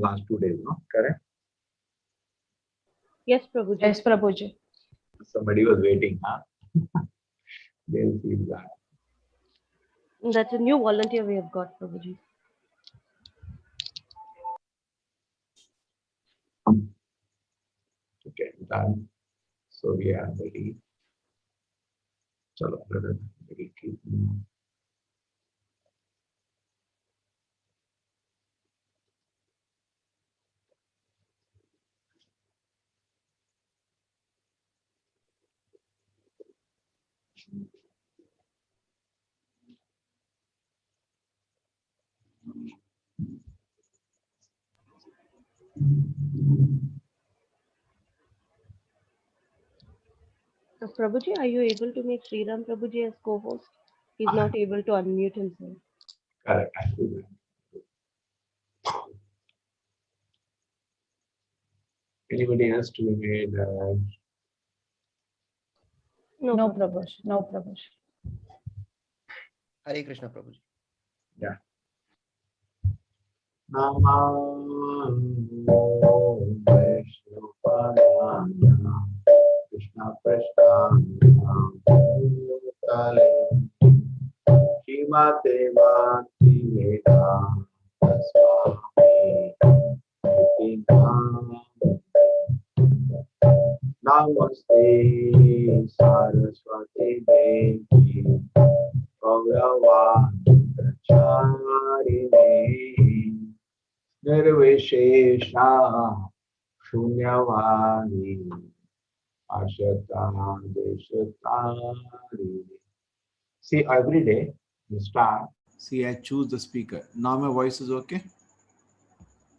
last 2 days, no? Correct? Yes, Prabhuji. Yes, Prabhuji. Somebody was waiting, huh? They'll feel that. That's a new volunteer we have got, Prabhuji. Okay, done. So we are ready. Chalo, brother. We'll keep moving. Prabhuji, are you able to make Sriram Prabhuji as co-host? He's not able to unmute himself. Correct. I do that. Anybody has to be made No, No, Prabhuji. Prabhuji. No, Prabhuji. Hare Krishna, Prabhuji. yeah. Namah Vishnupadaya Krishna Prasthana Bhutale Shrimate Bhakti Vedanta Swami Iti Namaste Saraswati Devi Bhagavad Charini Nirvishesha Shunyavani Ashata Deshatari. See, every day you start. See, I choose the speaker. Now my voice is okay.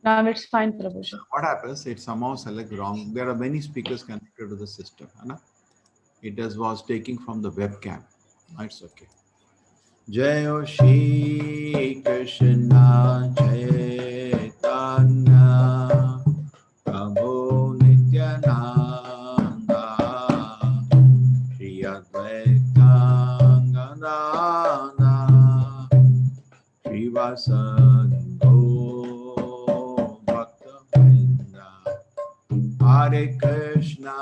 Now it's fine, Prabhuji. What happens? It somehow select wrong. There are many speakers connected to the system. Right? It was taking from the webcam. No, it's okay. Jai Shri Krishna Chaitanya Prabhu Nityananda Shri Advaita Gadadhara Shri Vasadi Bhakta Vrinda Hare Krishna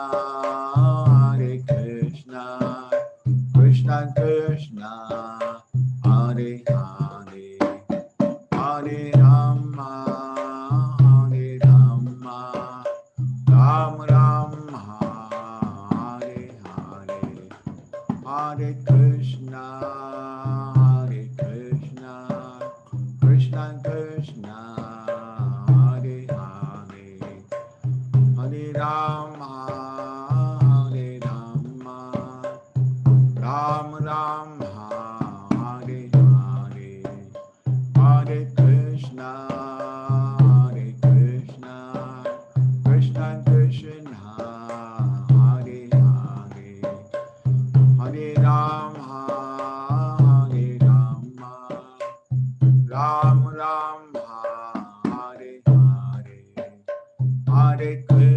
Krishna Krishna Hare Hare Hare Rama Ram Rama Hare Hare Hare Krishna Krishna Krishna Hare Hare Hare Rama Ram Rama Hare Hare Hare Krishna Krishna Krishna Hare Hare Hare Rama Ram Rama Hare Hare Hare Krishna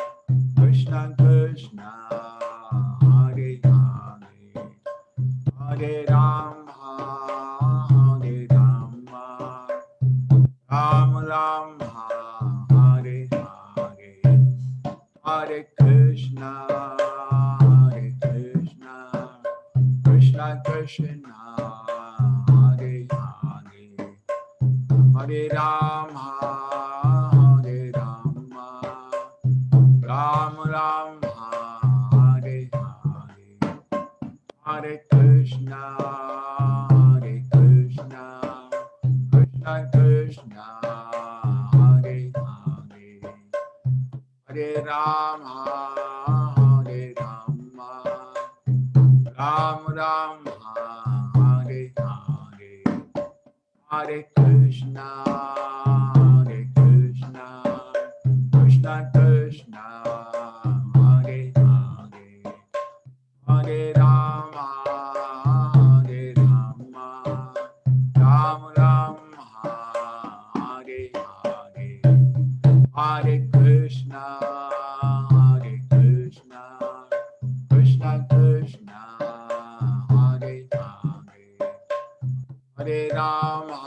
Krishna Krishna Hare Hare Hare Rama Ram Rama Hare Hare Hare Krishna Krishna Krishna Hare Hare Hare Rama Ram Rama Hare Hare Hare Krishna Krishna Krishna Hare Hare Hare Rama Ram Rama Hare Hare Hare Krishna Krishna Krishna Hare Hare Hare Rama Ram Rama Hare Hare Hare Krishna Krishna Krishna Hare Hare Hare Rama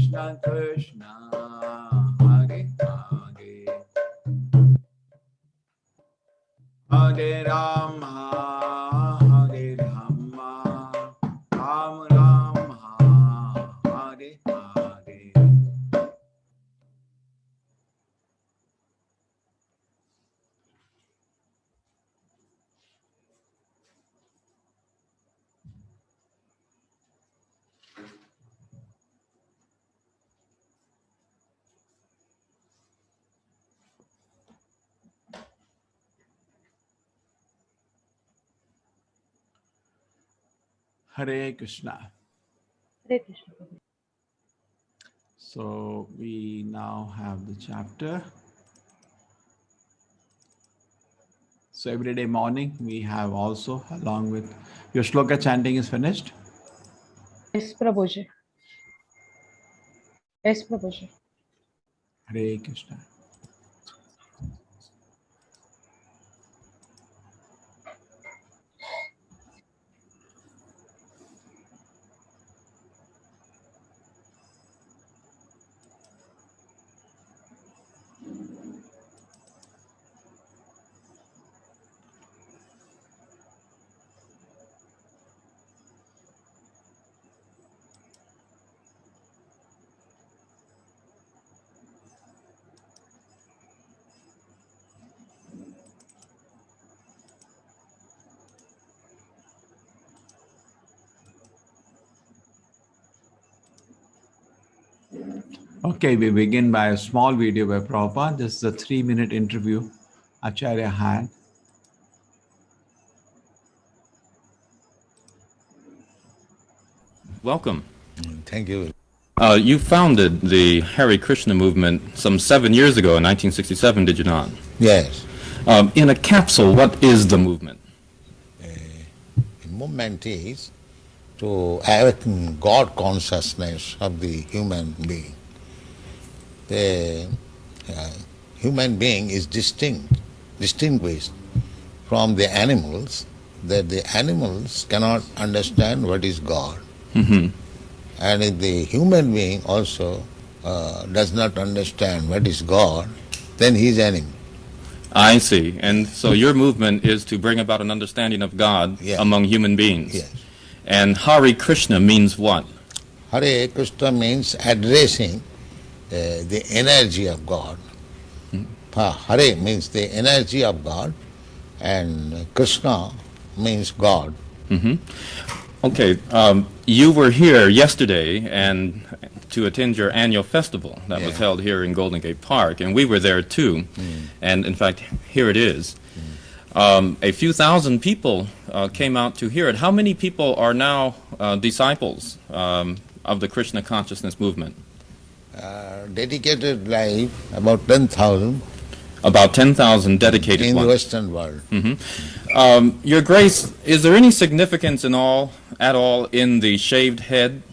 Krishna Krishna, Hare Hare, Hare Rama, Hare Rama, Ram Rama, Hare Hare. Hare Krishna. Hare Krishna. Prabhuji. So we now have the chapter. So every day morning we have also, along with your shloka chanting is finished. Yes, Prabhuji. Yes, Prabhuji. Hare Krishna. Okay, we begin by a small video by Prabhupada. This is a 3-minute interview Acharya had. Welcome. Thank you. You founded the Hare Krishna movement some 7 years ago in 1967, did you not? Yes. In a capsule, what is the movement? The movement is to awaken God consciousness of the human being. The human being is distinguished from the animals, that the animals cannot understand what is God. Mm-hmm. And if the human being also does not understand what is God, then he is animal. I see. And so your movement is to bring about an understanding of God Yeah. among human beings. Yes. And Hare Krishna means what? Hare Krishna means addressing the energy of God. Hare means the energy of God, and Krishna means God. Mm-hmm. Okay, you were here yesterday and to attend your annual festival that was Yeah. held here in Golden Gate Park, and we were there too. And in fact, here it is. A few thousand people came out to hear it. How many people are now disciples of the Krishna consciousness movement? Dedicated life, about 10,000 About 10,000 dedicated in the ones. Western world. Your Grace, is there any significance at all in the shaved head?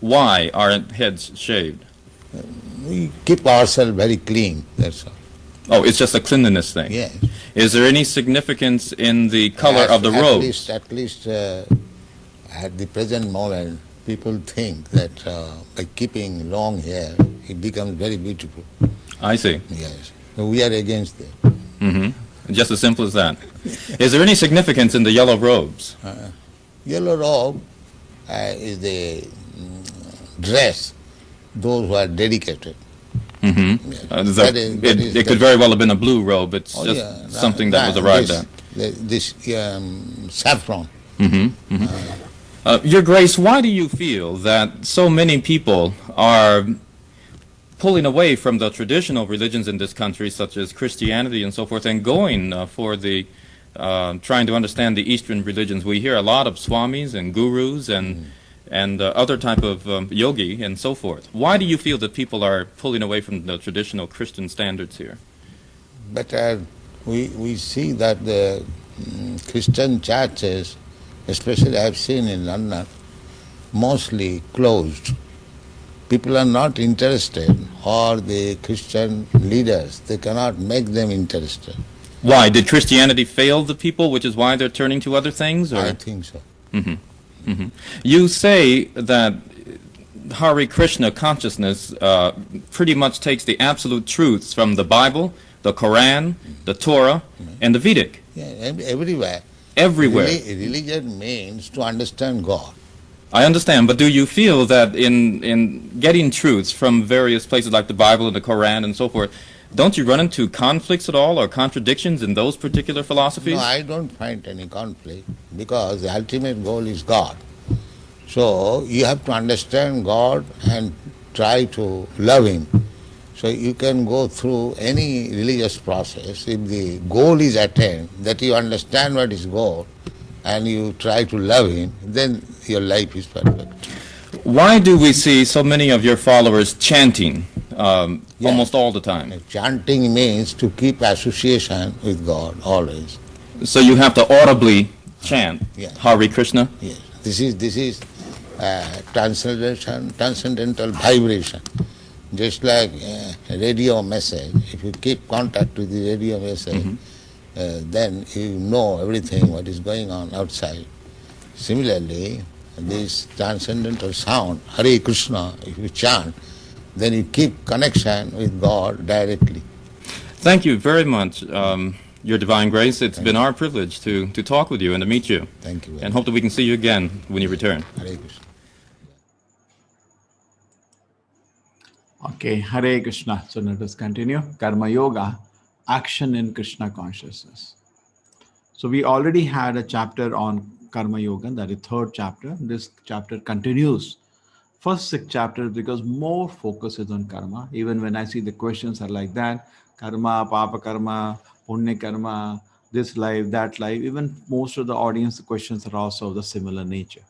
Why are heads shaved? We keep ourselves very clean, that's all. Oh, it's just a cleanliness thing. Yes. Is there any significance in the color of the robes? At least at the present moment, people think that by keeping long hair, it becomes very beautiful. I see. Yes. So we are against that. Hmm. Just as simple as that. Is there any significance in the yellow robes? Yellow robe is the dress, those who are dedicated. Mm-hmm. Yes. It could very well have been a blue robe. It's Oh, just yeah, something that was arrived at. This saffron. Mm-hmm. Mm-hmm. Your Grace, why do you feel that so many people are pulling away from the traditional religions in this country, such as Christianity and so forth, and going for the trying to understand the Eastern religions? We hear a lot of swamis and gurus and other type of yogi and so forth. Why do you feel that people are pulling away from the traditional Christian standards here? But we see that the Christian churches, especially I have seen in London, mostly closed. People are not interested, or the Christian leaders, they cannot make them interested. Why? Did Christianity fail the people, which is why they're turning to other things? Or? I think so. Mm-hmm. Mm-hmm. You say that Hare Krishna consciousness pretty much takes the absolute truths from the Bible, the Quran, the Torah, and the Vedic. Yeah, everywhere. Everywhere. Religion means to understand God. I understand, but do you feel that in getting truths from various places like the Bible and the Quran and so forth, don't you run into conflicts at all or contradictions in those particular philosophies? No, I don't find any conflict because the ultimate goal is God. So you have to understand God and try to love Him. So you can go through any religious process. If the goal is attained, that you understand what is goal, and you try to love Him, then your life is perfect. Why do we see so many of your followers chanting almost all the time? Chanting means to keep association with God always. So you have to audibly chant Hare Krishna? Yes. This is transcendental vibration. Just like a radio message, if you keep contact with the radio message, then you know everything what is going on outside. Similarly, this transcendental sound, Hare Krishna, if you chant, then you keep connection with God directly. Thank you very much, Your Divine Grace. It's been our privilege to talk with you and to meet you. Thank you. And hope that we can see you again when you return. Hare Krishna. Okay, Hare Krishna. So let us continue. Karma Yoga, action in Krishna consciousness. So we already had a chapter on Karma Yoga, that is third chapter. This chapter continues first 6 chapters because more focus is on karma. Even when I see the questions are like that, karma, papa karma, punya karma, this life, that life, even most of the audience the questions are also of the similar nature.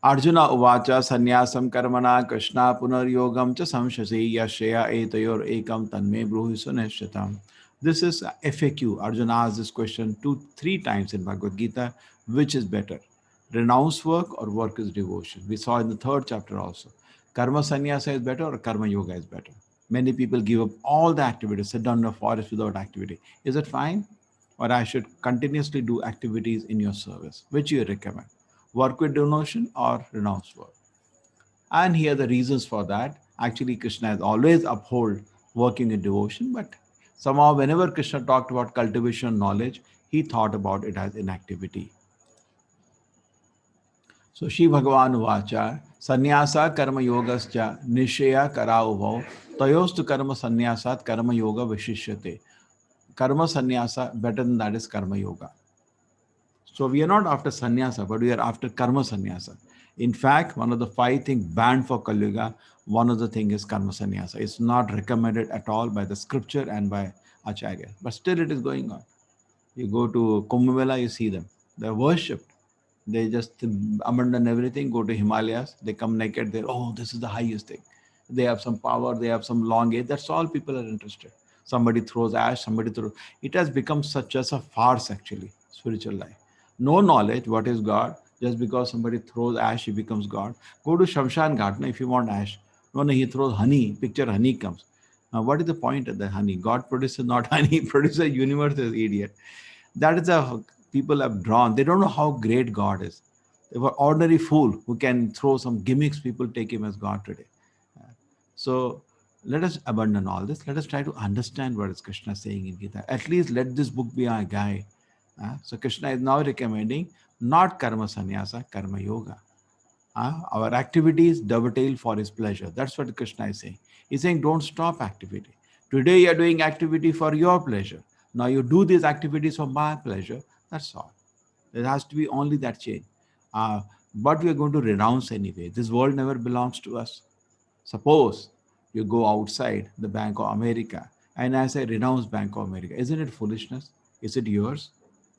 Arjuna uvacha sannyasam karmana krishna punaryogam cha samshasi yashya etayor ekam tanme bruhi suneshyatam. This is FAQ. Arjuna asked this question 2-3 times in Bhagavad Gita. Which is better? Renounce work or work is devotion? We saw in the third chapter also. Karma sannyasa is better or karma yoga is better? Many people give up all the activities, sit down in a forest without activity. Is it fine? Or I should continuously do activities in your service? Which you recommend? Work with devotion or renounce work? And here the reasons for that. Actually, Krishna has always upheld working in devotion, but somehow whenever Krishna talked about cultivation of knowledge, he thought about it as inactivity. So Shri Bhagavan Vacha, Sannyasa Karma Yogascha Nishaya Karauvau, Tayostu Karma Sannyasat Karma Yoga Vishishyate. Karma Sannyasa, better than that is Karma Yoga. So we are not after sannyasa, but we are after karma sannyasa. In fact, one of the 5 things banned for Kali Yuga, one of the things is karma sannyasa. It's not recommended at all by the scripture and by Acharya. But still it is going on. You go to Kumbh Mela, you see them. They're worshipped. They just abandon everything, go to Himalayas, they come naked there. Oh, this is the highest thing. They have some power, they have some long age. That's all people are interested. Somebody throws ash, somebody throws. It has become such as a farce actually, spiritual life. No knowledge, what is God? Just because somebody throws ash, he becomes God. Go to Shamshan Ghat if you want ash. No, he throws honey, picture honey comes. Now, what is the point of the honey? God produces not honey, produces universe as idiot. That is a people have drawn. They don't know how great God is. They were ordinary fool who can throw some gimmicks. People take him as God today. So let us abandon all this. Let us try to understand what is Krishna saying in Gita. At least let this book be our guide. So Krishna is now recommending not karma sannyasa, karma yoga. Our activities dovetail for his pleasure. That's what Krishna is saying. He's saying don't stop activity. Today you are doing activity for your pleasure. Now you do these activities for my pleasure. That's all. There has to be only that change. But we are going to renounce anyway. This world never belongs to us. Suppose you go outside the Bank of America and I say renounce Bank of America. Isn't it foolishness? Is it yours?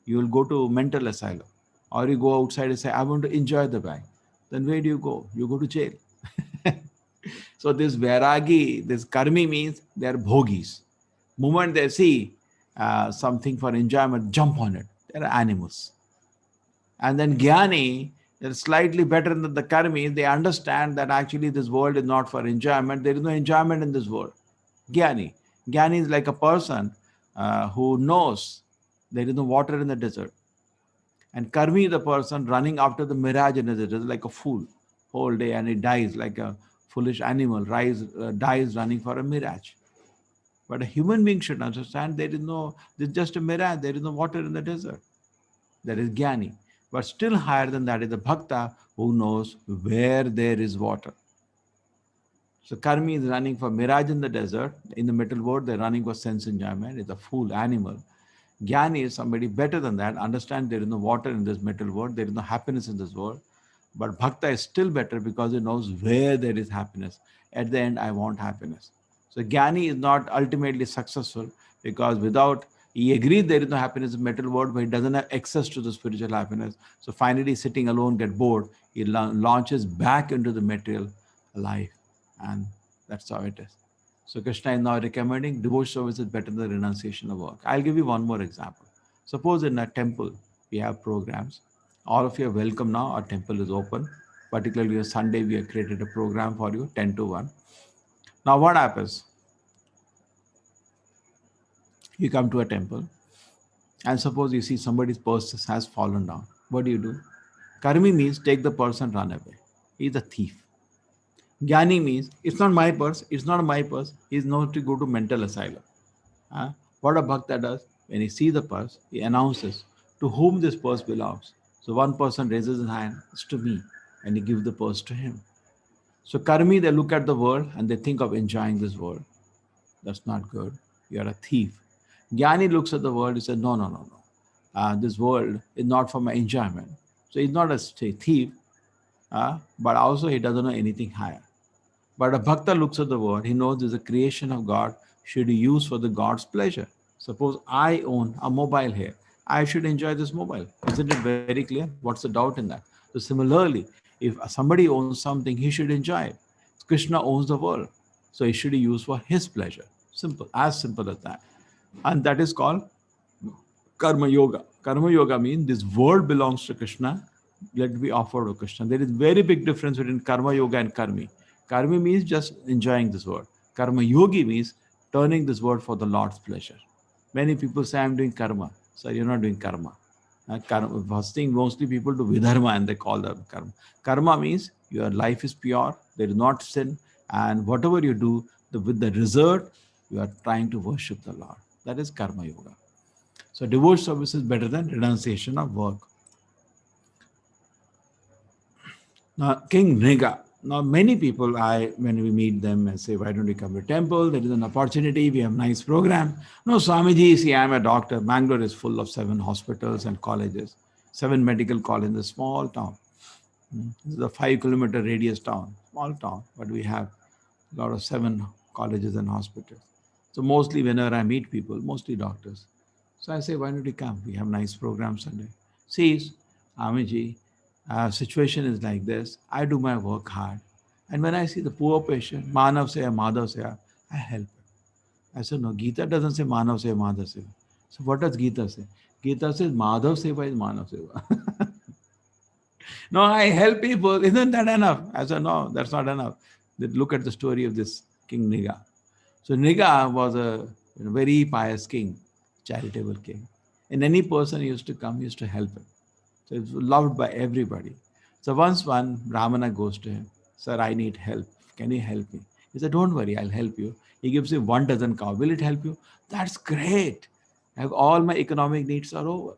You will go to mental asylum. Or you go outside and say, I want to enjoy the bank. Then where do you go? You go to jail. So this Vairagi, this Karmi means they are bhogis. Moment they see something for enjoyment, jump on it. They are animals. And then Jnani, they're slightly better than the Karmis. They understand that actually this world is not for enjoyment. There is no enjoyment in this world. Jnani. Jnani is like a person who knows there is no water in the desert. And Karmi is the person running after the mirage in the desert, like a fool whole day and he dies like a foolish animal, dies running for a mirage. But a human being should understand there's just a mirage, there is no water in the desert. That is Jnani. But still higher than that is the Bhakta who knows where there is water. So Karmi is running for mirage in the desert. In the middle world, they're running for sense enjoyment. It's a fool animal. Jnani is somebody better than that. Understand there is no water in this middle world. There is no happiness in this world. But Bhakta is still better because he knows where there is happiness. At the end, I want happiness. So Jnani is not ultimately successful because he agrees there is no happiness in the material world, but he doesn't have access to the spiritual happiness. So finally, sitting alone, get bored, he launches back into the material life. And that's how it is. So Krishna is now recommending devotion service is better than renunciation of work. I'll give you one more example. Suppose in a temple, we have programs. All of you are welcome now. Our temple is open. Particularly on Sunday, we have created a program for you, 10 to 1. Now what happens? You come to a temple and suppose you see somebody's purse has fallen down. What do? Karmi means take the purse and run away. He's a thief. Jnani means it's not my purse, it's not my purse. He's not to go to mental asylum. What a bhakta does, when he sees the purse, he announces to whom this purse belongs. So one person raises his hand, it's to me, and he gives the purse to him. So karmi, they look at the world and they think of enjoying this world. That's not good. You're a thief. Jnani looks at the world, he says, no. This world is not for my enjoyment. So he's not a thief, but also he doesn't know anything higher. But a bhakta looks at the world, he knows there's a creation of God, should be used for the God's pleasure. Suppose I own a mobile here. I should enjoy this mobile. Isn't it very clear? What's the doubt in that? So similarly, if somebody owns something, he should enjoy it. Krishna owns the world. So it should be used for his pleasure. Simple as that. And that is called Karma Yoga. Karma Yoga means this world belongs to Krishna. Let it be offered to Krishna. There is very big difference between Karma Yoga and Karmi. Karmi means just enjoying this world. Karma Yogi means turning this world for the Lord's pleasure. Many people say, I'm doing karma. So you're not doing karma. First thing, mostly people do vidharma and they call that karma. Karma means your life is pure, there is not sin, and whatever you do, with the result, you are trying to worship the Lord. That is Karma Yoga. So devotion service is better than renunciation of work. Now, King Nriga. Now, many people, when we meet them and say, why don't you come to temple? There is an opportunity. We have a nice program. No, Swamiji, see, I'm a doctor. Bangalore is full of 7 hospitals and colleges, 7 medical colleges, a small town. This is a 5-kilometer radius town, small town, but we have a lot of 7 colleges and hospitals. So mostly whenever I meet people, mostly doctors. So I say, why don't you come? We have nice programs Sunday. See, Amiji, situation is like this. I do my work hard. And when I see the poor patient, Manav Seva, Madhav Seva, I help him. I said, no, Gita doesn't say Manav Seva, Madhav Seva. So what does Gita say? Gita says Madhav Seva is Manav Seva. No, I help people. Isn't that enough? I said, no, that's not enough. Look at the story of this King Nriga. So Nriga was a very pious king, charitable king. And any person used to come, used to help him. So it was loved by everybody. So once one Brahmana goes to him, sir, I need help. Can you help me? He said, don't worry, I'll help you. He gives him 1 dozen cows. Will it help you? That's great. All my economic needs are over.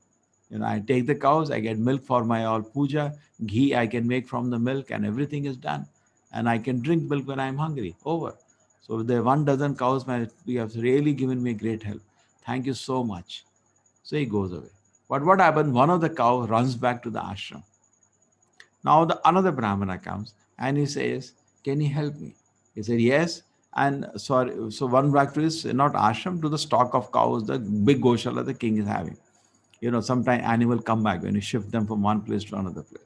I take the cows, I get milk for my all puja, ghee I can make from the milk, and everything is done. And I can drink milk when I'm hungry. Over. So the 1 dozen cows, you have really given me great help. Thank you so much. So he goes away. But what happened? One of the cows runs back to the ashram. Now another Brahmana comes and he says, can you help me? He said, yes. And sorry, so one back to his, not ashram, to the stock of cows, the big Goshala the king is having. Sometimes animal come back when you shift them from one place to another place.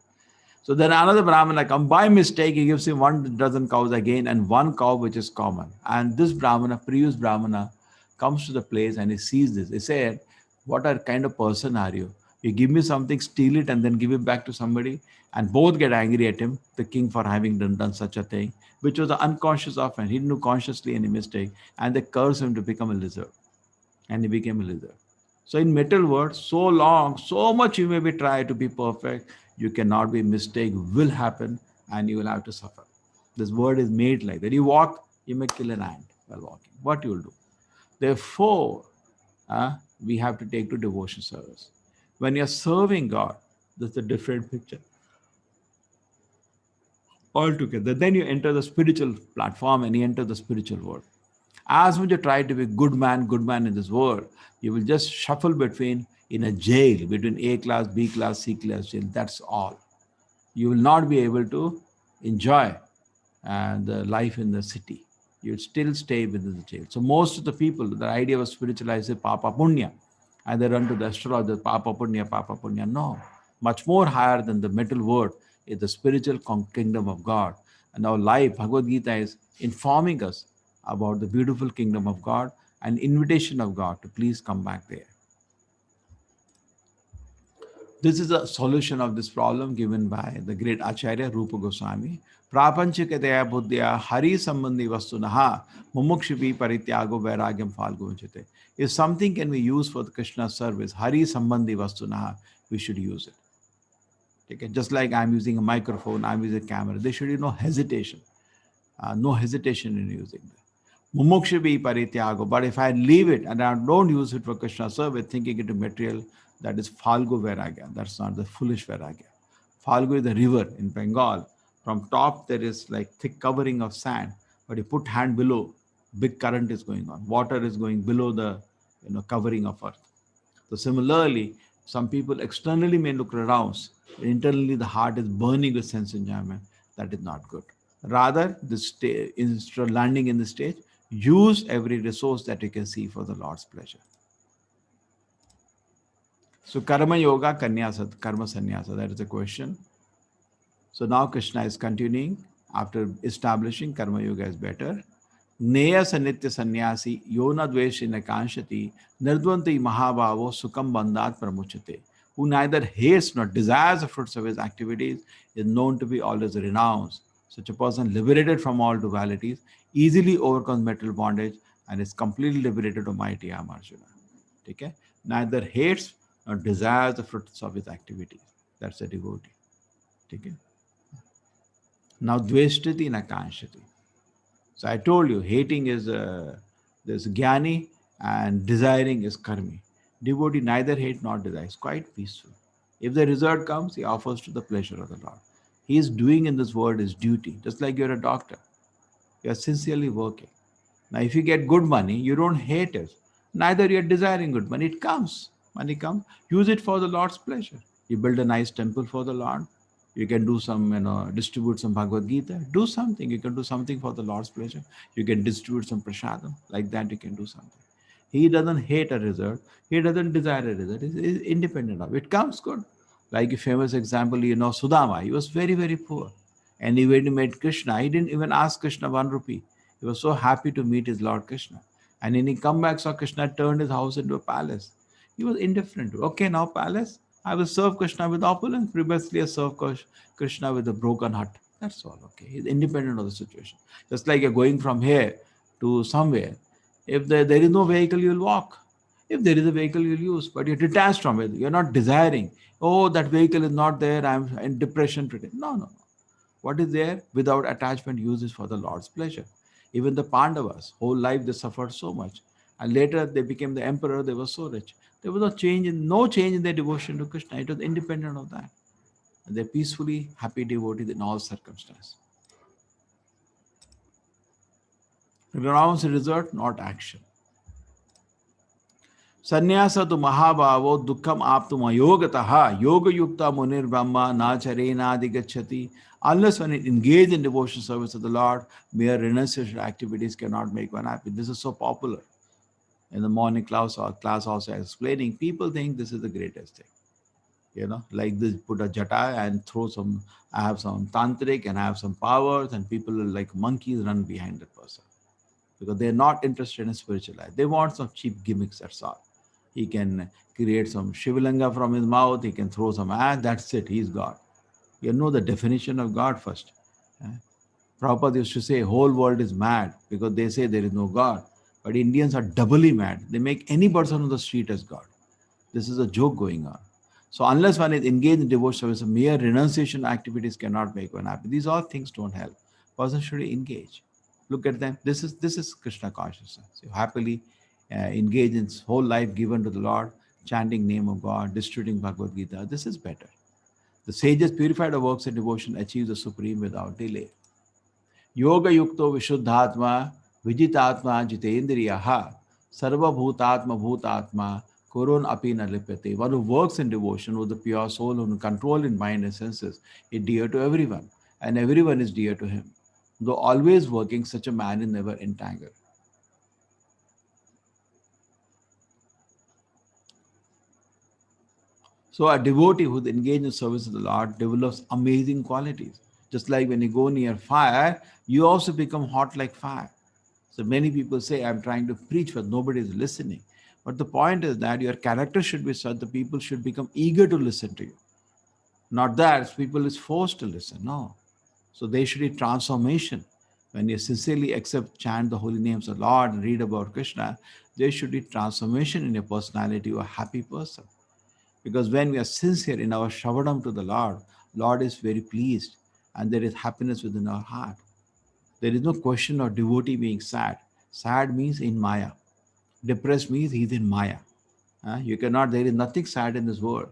So then another Brahmana comes, by mistake, he gives him 1 dozen cows again and 1 cow which is common. And this Brahmana, previous Brahmana, comes to the place and he sees this. He said, what kind of person are you? You give me something, steal it, and then give it back to somebody. And both get angry at him, the king, for having done such a thing, which was an unconscious offense. He didn't do consciously any mistake. And they curse him to become a lizard. And he became a lizard. So in metal world, so long, so much you may be try to be perfect, you cannot be. Mistake will happen. and you will have to suffer. This world is made like that. You walk, you may kill an ant while walking. What you will do? Therefore, we have to take to devotion service. When you're serving God, that's a different picture altogether. Then you enter the spiritual platform and you enter the spiritual world. As much you try to be good man in this world, you will just shuffle between in a jail, between A class, B class, C class jail. That's all. You will not be able to enjoy the life in the city. You still stay within the jail. So most of the people, the idea was spiritualized Papa Punya, and they run to the astrologer, Papa Punya, Papa Punya. No, much more higher than the metal world is the spiritual kingdom of God. And our life, Bhagavad Gita is informing us about the beautiful kingdom of God and invitation of God to please come back there. This is a solution of this problem given by the great Acharya Rupa Goswami. Prapanchikataya buddhya hari sambandhi vastunaha mumukshipi parityago vairagyam falgovachite. If something can be used for the Krishna service, hari sambandhi vastunaha, we should use it. Okay? Just like I'm using a microphone, I'm using a camera, there should be no hesitation. No hesitation in using that. Mumukshipi parityago. But if I leave it and I don't use it for Krishna service, thinking it is material, that is Falgu Vairagya. That's not the foolish Vairagya. Falgu is the river in Bengal. From top there is like thick covering of sand, but you put hand below, big current is going on. Water is going below the covering of earth. So similarly, some people externally may look around, but internally the heart is burning with sense enjoyment. That is not good. Rather, instead of landing in the stage, use every resource that you can see for the Lord's pleasure. So karma yoga, karma sannyasa, that is the question. So now Krishna is continuing after establishing karma yoga is better. Neya sanitya sannyasi yona dveshina kanshati nirdvanti mahabhavo sukam bandhat pramuchate. Who neither hates nor desires the fruits of his activities is known to be always renounced. Such a person liberated from all dualities easily overcomes material bondage and is completely liberated of mighty Arjuna. Okay? Neither hates nor desires the fruits of his activities. That's a devotee. Okay? Now, dveshtiti na kanshati. So I told you, hating is there's jnani and desiring is karmi. Devotee neither hate nor desire. It's quite peaceful. If the result comes, he offers to the pleasure of the Lord. He is doing in this world his duty, just like you're a doctor. You're sincerely working. Now, if you get good money, you don't hate it. Neither you're desiring good money. It comes. Money comes. Use it for the Lord's pleasure. You build a nice temple for the Lord. You can do some, distribute some Bhagavad Gita. Do something. You can do something for the Lord's pleasure. You can distribute some prasadam. Like that, you can do something. He doesn't hate a result. He doesn't desire a result. He's independent of it. It comes good. Like a famous example, Sudama. He was very, very poor. And when he met Krishna, he didn't even ask Krishna 1 rupee. He was so happy to meet his Lord Krishna. And when he come back, saw Krishna turned his house into a palace. He was indifferent. Okay, now palace. I will serve Krishna with opulence. Previously, I served Krishna with a broken heart. That's all. Okay. He's independent of the situation. Just like you're going from here to somewhere. If there is no vehicle, you'll walk. If there is a vehicle, you'll use. But you're detached from it. You're not desiring. Oh, that vehicle is not there. I'm in depression today. No. What is there? Without attachment, uses for the Lord's pleasure. Even the Pandavas, whole life they suffered so much. And later they became the emperor. They were so rich. There was no change in their devotion to Krishna. It was independent of that. And they're peacefully happy devotees in all circumstances. Renounce result, not action. Sannyasa tu mahabhavo dukkham aptum ayogataha yoga yukta munir brahma nacharena adigachati. Unless when it engaged in devotion service of the Lord, mere renunciation activities cannot make one happy. This is so popular. In the morning class also explaining, people think this is the greatest thing. Like this, put a jata and throw some, I have some tantric and I have some powers, and people like monkeys run behind that person. Because they're not interested in spiritual life. They want some cheap gimmicks, that's all. He can create some Shivalanga from his mouth, he can throw some ash, that's it, he's God. You know the definition of God first. Prabhupada used to say, whole world is mad because they say there is no God. But Indians are doubly mad. They make any person on the street as God. This is a joke going on. So unless one is engaged in devotional service, mere renunciation activities cannot make one happy. These all things don't help. Person should engage. Look at them. This is Krishna consciousness. You happily engage in his whole life given to the Lord, chanting name of God, distributing Bhagavad Gita. This is better. The sages purified of works and devotion achieve the supreme without delay. Yoga yukto vishuddhatma vijitatma jitendriyaha sarva bhutatma bhutatma koron apina lipyate. One who works in devotion with the pure soul, who control in mind and senses, is dear to everyone, and everyone is dear to him. Though always working, such a man is never entangled. So a devotee who is engaged in service of the Lord develops amazing qualities. Just like when you go near fire, you also become hot like fire. So many people say, I'm trying to preach, but nobody is listening. But the point is that your character should be such that people should become eager to listen to you. Not that people is forced to listen. No. So there should be transformation. When you sincerely accept, chant the holy names of the Lord and read about Krishna, there should be transformation in your personality, a happy person. Because when we are sincere in our Shavadam to the Lord is very pleased and there is happiness within our heart. There is no question of devotee being sad. Sad means in Maya. Depressed means he's in Maya. You cannot, there is nothing sad in this world.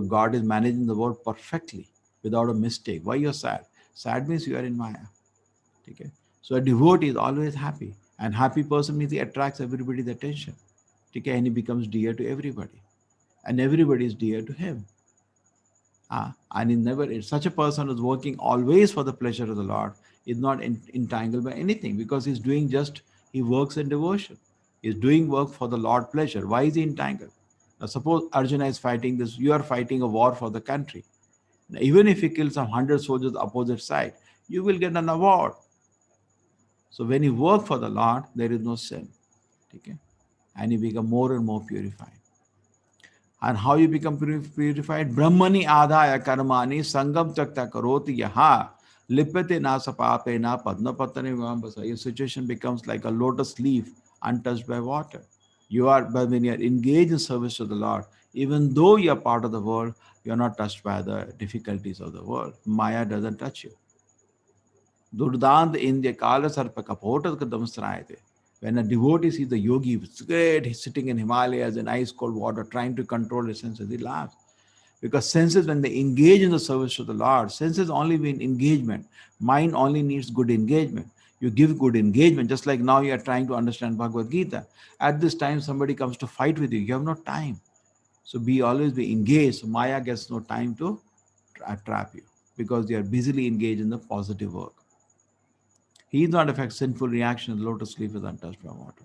God is managing the world perfectly without a mistake. Why you're sad? Sad means you are in Maya. Okay? So a devotee is always happy. And happy person means he attracts everybody's attention. Okay? And he becomes dear to everybody. And everybody is dear to him. And he never, such a person who's working always for the pleasure of the Lord is not entangled by anything because he's doing just, he works in devotion. He's doing work for the Lord pleasure. Why is he entangled? Now, suppose Arjuna is fighting this, you are fighting a war for the country. Now, even if you kill some 100 soldiers opposite side, you will get an award. So when you work for the Lord, there is no sin. Okay? And you become more and more purified. And how you become purified? Brahmani adhaya karmani sangam takta karoti yaha lipete na sapape na padma patane vambasa. Your situation becomes like a lotus leaf untouched by water. You are, but when you are engaged in service to the Lord, even though you are part of the world, you are not touched by the difficulties of the world. Maya doesn't touch you. Durdant India Kala Sarpa Kapotas Kadamstrayate. When a devotee sees the yogi, it's great, he's sitting in Himalayas in ice cold water, trying to control his senses, he laughs. Because senses, when they engage in the service to the Lord, senses only mean engagement. Mind only needs good engagement. You give good engagement, just like now you are trying to understand Bhagavad Gita. At this time, somebody comes to fight with you, you have no time. So always be engaged. So Maya gets no time to trap you because you are busily engaged in the positive work. He is not affect sinful reaction. The lotus leaf is untouched by water.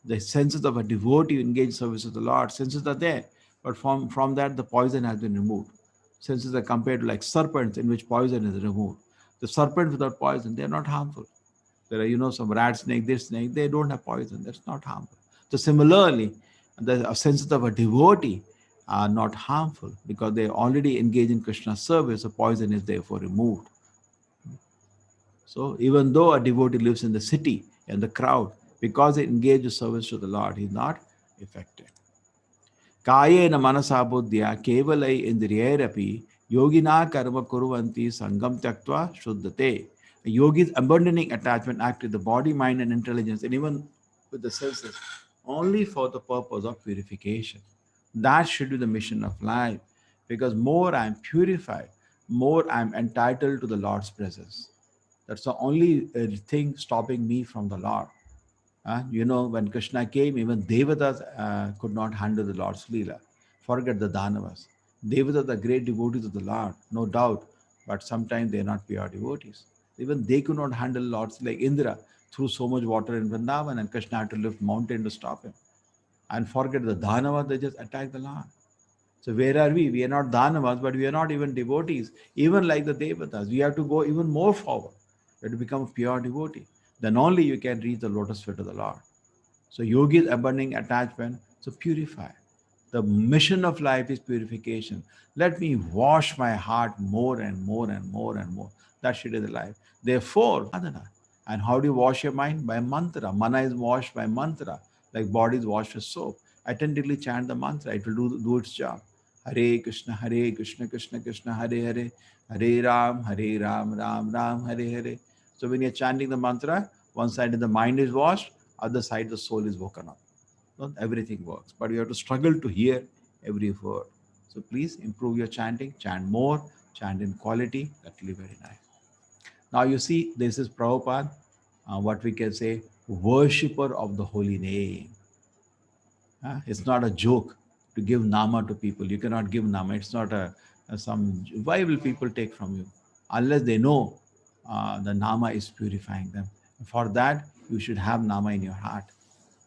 The senses of a devotee engaged service of the Lord, senses are there, but from that the poison has been removed. Senses are compared to like serpents in which poison is removed. The serpent without poison, they are not harmful. There are, some rat snake, this snake, they don't have poison. That's not harmful. So similarly, the senses of a devotee are not harmful because they already engage in Krishna's service. The poison is therefore removed. So even though a devotee lives in the city and the crowd, because he engages service to the Lord, he is not affected. Kayena manasa buddhya kevalai indriyairapi yogina karma kuruvanti sangam tyaktva shuddhate. A yogi is abandoning attachment act with the body, mind and intelligence and even with the senses only for the purpose of purification. That should be the mission of life because more I am purified, more I am entitled to the Lord's presence. That's the only thing stopping me from the Lord. When Krishna came, even Devatas could not handle the Lord's Leela. Forget the Danavas. Devatas are great devotees of the Lord, no doubt, but sometimes they are not pure devotees. Even they could not handle Lord's, like Indra threw so much water in Vrindavan and Krishna had to lift mountain to stop him. And forget the Danavas, they just attack the Lord. So where are we? We are not Danavas, but we are not even devotees. Even like the Devatas, we have to go even more forward. We have to become a pure devotee. Then only you can reach the lotus feet of the Lord. So yogi is abandoning attachment, so purify. The mission of life is purification. Let me wash my heart more and more and more and more. That should be the life. Therefore, sadhana. And how do you wash your mind? By mantra. Mana is washed by mantra, like body is washed with soap. Attentively chant the mantra, it will do its job. Hare Krishna, Krishna Krishna, Hare Hare, Hare Ram, Ram Ram, Hare Hare. So when you're chanting the mantra, one side the mind is washed, other side the soul is woken up. Not everything works, but you have to struggle to hear every word. So please improve your chanting, chant more, chant in quality. That will be very nice. Now you see, this is Prabhupada, what we can say, worshipper of the holy name. It's not a joke to give nama to people. You cannot give nama. It's not some. Why will people take from you? Unless they know the nama is purifying them. For that, you should have nama in your heart.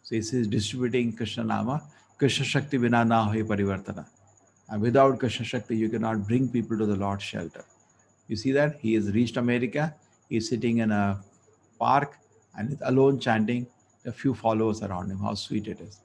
So he says distributing Krishna nama, Krishna Shakti vina na hoy parivartana. And without Krishna Shakti, you cannot bring people to the Lord's shelter. You see that? He has reached America. He's sitting in a park and is alone chanting. A few followers around him. How sweet it is.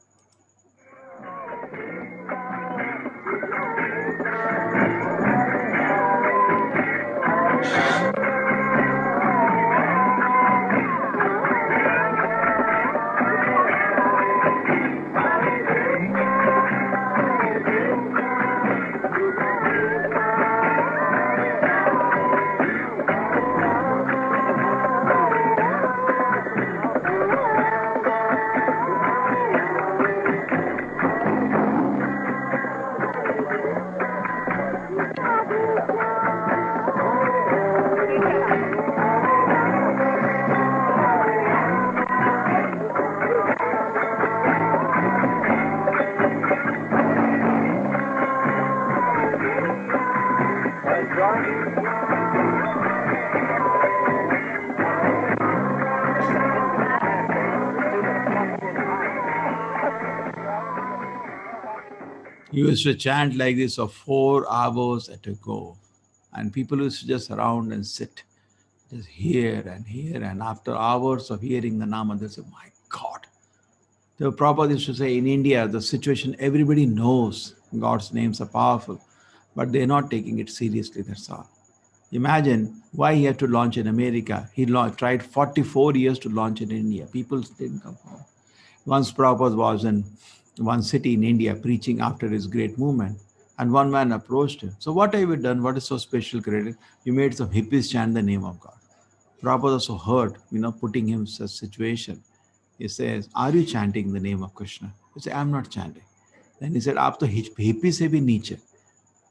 He used to chant like this for 4 hours at a go. And people used to just surround and sit, just hear and hear. And after hours of hearing the Nama, they say, my God. The Prabhupada used to say, in India, the situation, everybody knows God's names are powerful, but they're not taking it seriously, that's all. Imagine why he had to launch in America. He tried 44 years to launch in India. People didn't come home. Once Prabhupada was in one city in India preaching after his great movement, and one man approached him. So what have you done? What is so special, created? You made some hippies chant the name of God. Prabhupada also heard, putting him in such situation. He says, are you chanting the name of Krishna? He said, I'm not chanting. Then he said, आप तो hippie से भी नीचे,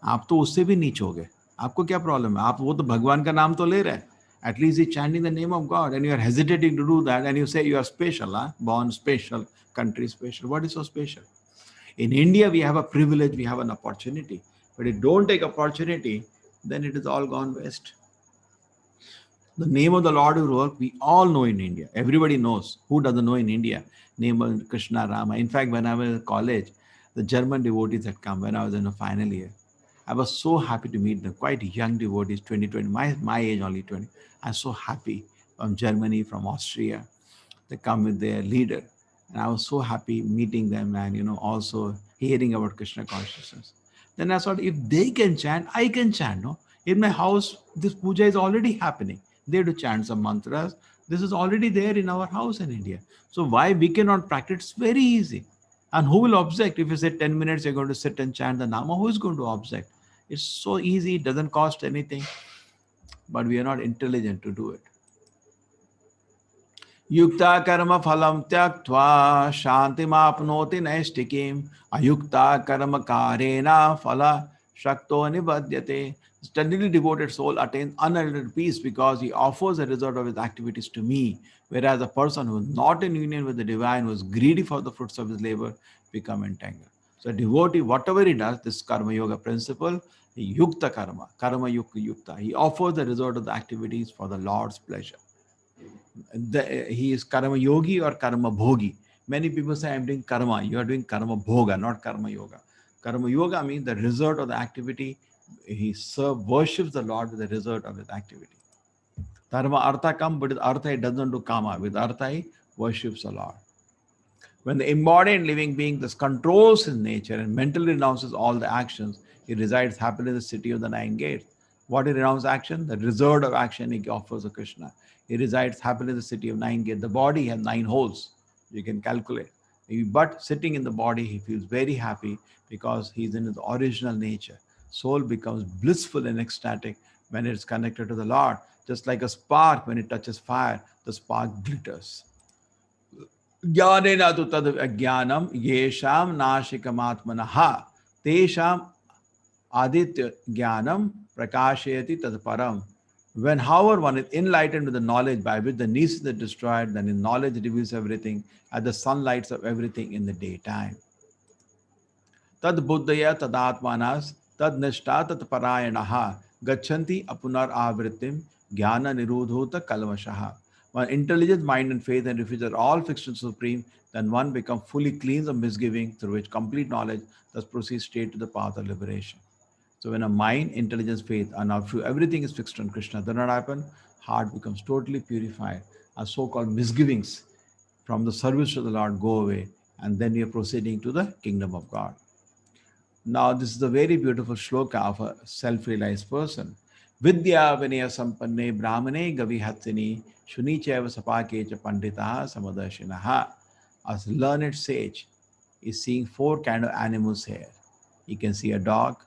आप तो उससे भी नीचे हो गए, आपको क्या प्रॉब्लम है? आप वो तो भगवान का नाम तो ले रहे हैं. At least he's chanting the name of God, and you are hesitating to do that, and you say you are special, born special, country special. What is so special? In India, we have a privilege, we have an opportunity. But if you don't take opportunity, then it is all gone west. The name of the Lord will work, we all know in India. Everybody knows. Who doesn't know in India? Name of Krishna, Rama. In fact, when I was in college, the German devotees had come when I was in the final year. I was so happy to meet them. Quite young devotees, 20, my age only 20. I'm so happy. From Germany, from Austria. They come with their leader. And I was so happy meeting them and, also hearing about Krishna consciousness. Then I thought, if they can chant, I can chant. No? In my house, this puja is already happening. They have to chant some mantras. This is already there in our house in India. So why we cannot practice? It's very easy. And who will object? If you say 10 minutes, you're going to sit and chant the Nama, who is going to object? It's so easy. It doesn't cost anything. But we are not intelligent to do it. Yukta karma phalam tyaktva shantimapnoti naistikim ayukta karma karena phala shakto nibadyate. Steadily devoted soul attains unaltered peace because he offers the result of his activities to me, whereas a person who is not in union with the divine, who is greedy for the fruits of his labor, become entangled. So a devotee, whatever he does, this karma yoga principle, yukta karma yukta, he offers the result of the activities for the Lord's pleasure. He is karma yogi or karma bhogi. Many people say, I'm doing karma. You are doing karma bhoga, not karma yoga. Karma yoga means the result of the activity. He worships the Lord with the result of his activity. Dharma artha kam, but with artha he doesn't do kama. With artha he worships the Lord. When the embodied living being thus controls his nature and mentally renounces all the actions, he resides happily in the city of the 9 gates. What he renounces action? The result of action he offers to Krishna. He resides happily in the city of 9 gates. The body has 9 holes. You can calculate. But sitting in the body, he feels very happy because he's in his original nature. Soul becomes blissful and ecstatic when it's connected to the Lord. Just like a spark, when it touches fire, the spark glitters. Jnanena tu tad ajnanam yesham nashikamatmanaha tesham aditya jnanam prakashayati tad param. When, however, one is enlightened with the knowledge by which the niece is destroyed, then in knowledge reveals everything as the sun lights up everything in the daytime. Tad buddhaya tadatmanas tad nishta tat parayanaha gachanti apunar avritim jnana nirudhuta kalmashaha. When intelligence, mind, and faith and refuge are all fixed and supreme, then one becomes fully cleansed of misgiving, through which complete knowledge thus proceeds straight to the path of liberation. So when a mind, intelligence, faith are now true, everything is fixed on Krishna. Then what happens? Heart becomes totally purified. Our so-called misgivings from the service to the Lord go away, and then we are proceeding to the kingdom of God. Now, this is a very beautiful shloka of a self-realized person. Vidya vinaya sampanne brahmane gavihatsini shunicheva sapakecha panditaha samadarshinaha. As learned sage is seeing four kind of animals here. He can see a dog,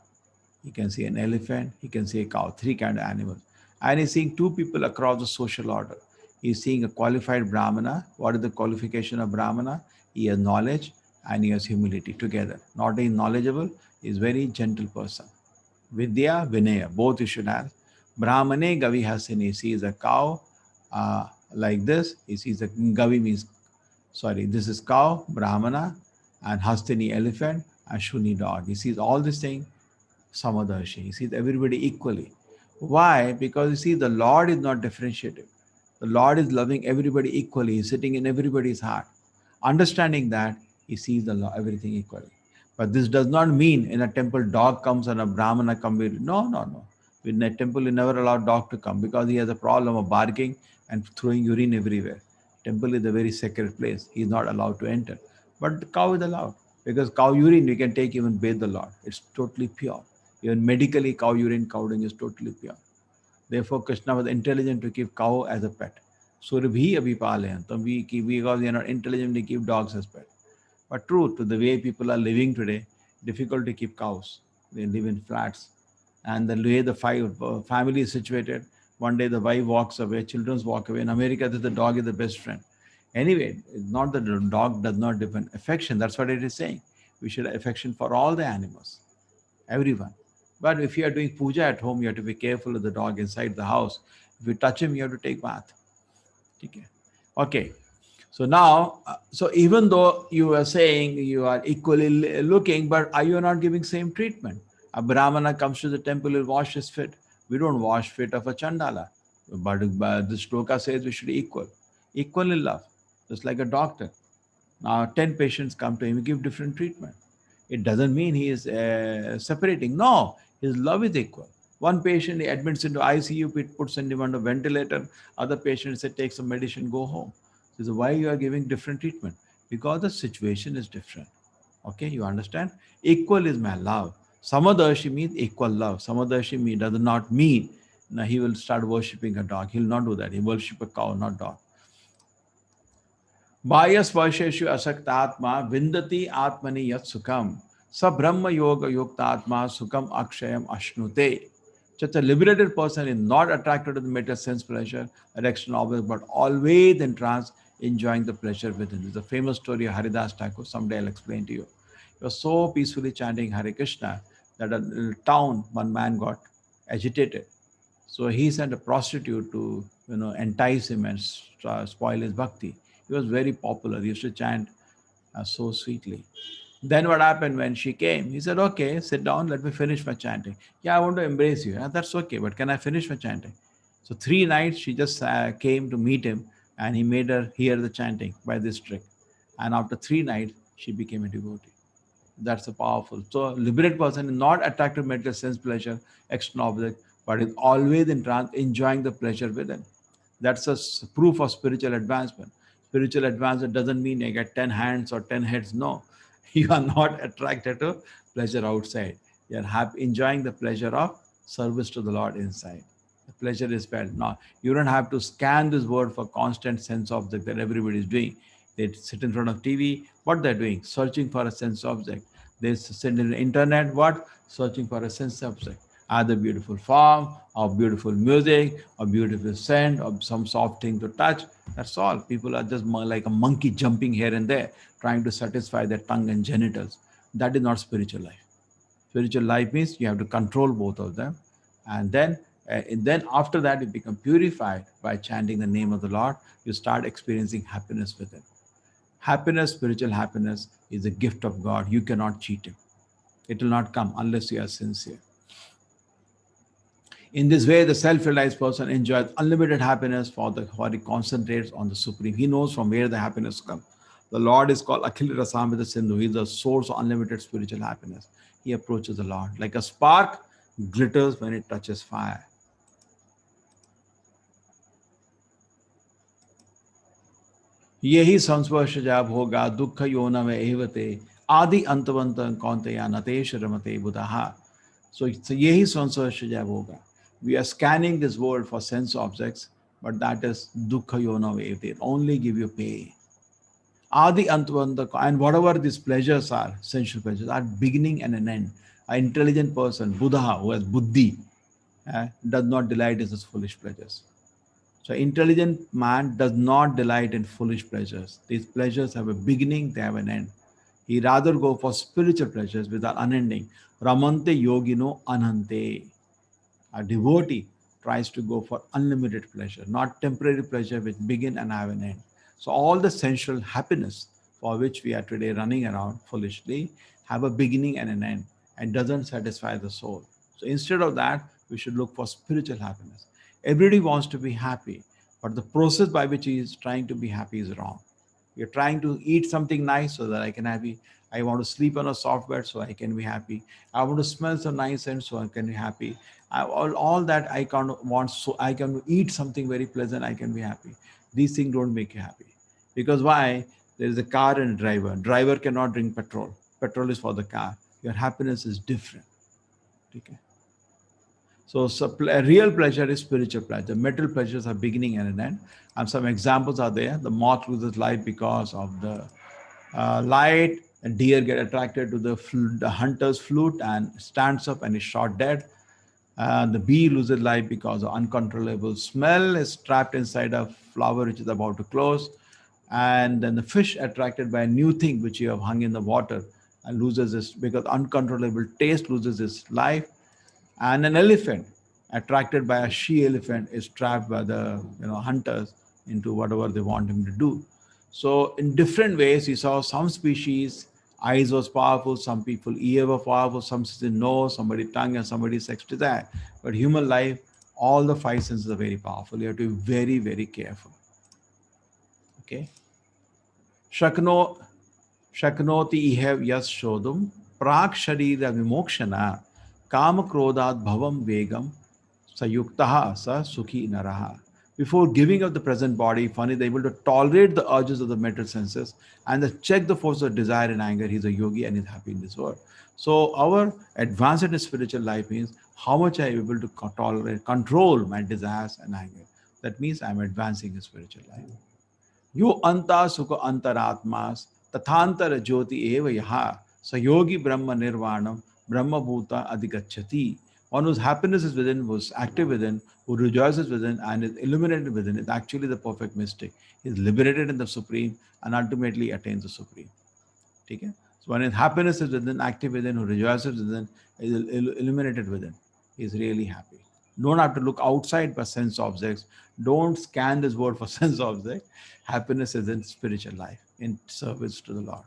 he can see an elephant, he can see a cow, three kind of animals. And he's seeing two people across the social order. He's seeing a qualified Brahmana. What is the qualification of Brahmana? He has knowledge and he has humility together. Not only knowledgeable, he is very gentle person. Vidya, Vinaya, both you should have. Brahmane Gavi Hasini, he sees a cow like this. He sees a Gavi means, sorry, this is cow, Brahmana, and Hastini elephant, and Shuni dog. He sees all these things, Samadarshi. He sees everybody equally. Why? Because you see, the Lord is not differentiated. The Lord is loving everybody equally. He's sitting in everybody's heart. Understanding that, he sees everything equally. But this does not mean in a temple dog comes and a Brahmana comes. No, no, no. In a temple, you never allow dog to come because he has a problem of barking and throwing urine everywhere. Temple is a very sacred place. He is not allowed to enter. But the cow is allowed because cow urine you can take even bathe the Lord. It's totally pure. Even medically, cow urine, cow dung is totally pure. Therefore, Krishna was intelligent to keep cow as a pet. Surabhi abhipalayan. Because they are not intelligent, they keep dogs as pet. But true, to the way people are living today, difficult to keep cows. They live in flats. And the way the family is situated, one day the wife walks away, children walk away. In America, the dog is the best friend. Anyway, it's not that the dog does not depend. Affection, that's what it is saying. We should have affection for all the animals, everyone. But if you are doing puja at home, you have to be careful of the dog inside the house. If you touch him, you have to take bath. Okay. So now, so even though you are saying you are equally looking, but are you not giving same treatment? A Brahmana comes to the temple, will wash his feet. We don't wash feet of a Chandala. But the shloka says we should equal in love, just like a doctor. Now 10 patients come to him, we give different treatment. It doesn't mean he is separating. No, his love is equal. One patient he admits into ICU, puts him on a ventilator. Other patient said, take some medicine, go home. So why you are giving different treatment? Because the situation is different. Okay, you understand? Equal is my love. Samadarshi means equal love. Samadarshi does not mean now he will start worshipping a dog. He will not do that. He will worship a cow, not dog. Bhayasvasheshu asaktatma vindati atmani yat sukham sa brahma yoga yuktatma sukham akshayam ashnute. Such a liberated person is not attracted to the material sense pleasure or external objects, but always in trance, enjoying the pleasure within. This is a famous story of Haridas Thakur. Someday I'll explain to you. He was so peacefully chanting Hare Krishna that a little town, one man got agitated. So he sent a prostitute to, entice him and spoil his bhakti. He was very popular. He used to chant so sweetly. Then what happened when she came? He said, okay, sit down, let me finish my chanting. Yeah, I want to embrace you. Yeah, that's okay, but can I finish my chanting? So 3 nights she just came to meet him and he made her hear the chanting by this trick. And after 3 nights, she became a devotee. That's a powerful. So liberated person is not attracted to material sense pleasure, external object, but is always in trance, enjoying the pleasure within. That's a proof of spiritual advancement. Spiritual advancement doesn't mean you get 10 hands or 10 heads. No, you are not attracted to pleasure outside. You are enjoying the pleasure of service to the Lord inside. The pleasure is felt. Now, you don't have to scan this world for constant sense object that everybody is doing. They sit in front of TV. What they're doing? Searching for a sense object. They sit in the internet. What? Searching for a sense object. Either beautiful form, or beautiful music, or beautiful scent, or some soft thing to touch. That's all. People are just more like a monkey jumping here and there, trying to satisfy their tongue and genitals. That is not spiritual life. Spiritual life means you have to control both of them, and then after that you become purified by chanting the name of the Lord. You start experiencing happiness within. Happiness, spiritual happiness, is a gift of God. You cannot cheat Him. It will not come unless you are sincere. In this way, the self-realized person enjoys unlimited happiness for he concentrates on the Supreme. He knows from where the happiness comes. The Lord is called Akhil Rasamrita Sindhu. He is the source of unlimited spiritual happiness. He approaches the Lord. Like a spark glitters when it touches fire. यही संस्पर्श जब होगा दुख योन में एवते आदि अंतवंत कौनते या नतेश रमते बुधाहा. So यही संस्पर्श जब होगा. We are scanning this world for sense objects, but that is dukkha yona evate. It only give you pain. Adi antavanta, and whatever these pleasures are, sensual pleasures, are beginning and an end. An intelligent person, Buddha, who has buddhi, does not delight in such foolish pleasures. So intelligent man does not delight in foolish pleasures. These pleasures have a beginning, they have an end. He rather go for spiritual pleasures which are unending. Ramante yogino anante. A devotee tries to go for unlimited pleasure, not temporary pleasure which begin and have an end. So all the sensual happiness for which we are today running around foolishly have a beginning and an end and doesn't satisfy the soul. So instead of that, we should look for spiritual happiness. Everybody wants to be happy, but the process by which he is trying to be happy is wrong. You're trying to eat something nice so that I can happy. I want to sleep on a soft bed so I can be happy. I want to smell some nice scent so I can be happy. All that I can want, so I can eat something very pleasant, I can be happy. These things don't make you happy. Because why? There is a car and a driver. Driver cannot drink petrol. Petrol is for the car. Your happiness is different. Okay. So real pleasure is spiritual pleasure. Material pleasures are beginning and an end. And some examples are there. The moth loses life because of the light. A deer get attracted to the hunter's flute and stands up and is shot dead. The bee loses life because of uncontrollable smell, is trapped inside a flower which is about to close. And then the fish, attracted by a new thing which you have hung in the water, and loses its, because uncontrollable taste, loses its life. And an elephant, attracted by a she elephant, is trapped by the hunters into whatever they want him to do. So in different ways, you saw some species eyes was powerful, some people ear were powerful, some said nose, somebody tongue, and somebody sex desire. But human life, all the five senses are very powerful. You have to be very, very careful. Okay. Shakno Shaknoti ihev yas shodum prak sharira vimokshana kama krodad bhavam vegam sayuktaha sa sukhi naraha. Before giving up the present body, if one is able to tolerate the urges of the mental senses and check the force of desire and anger, he's a yogi and is happy in this world. So our advancement in spiritual life means how much I am able to tolerate, control my desires and anger. That means I'm advancing in spiritual life. Yo anta sukha antaratmas tathantar jyoti eva yaha sayogi brahma nirvanam brahma bhuta adhigacchati. One whose happiness is within, who's active within, who rejoices within and is illuminated within is actually the perfect mystic. He is liberated in the Supreme and ultimately attains the Supreme. Okay? So when his happiness is within, active within, who rejoices within, is illuminated within, he is really happy. Don't have to look outside for sense objects. Don't scan this world for sense objects. Happiness is in spiritual life, in service to the Lord.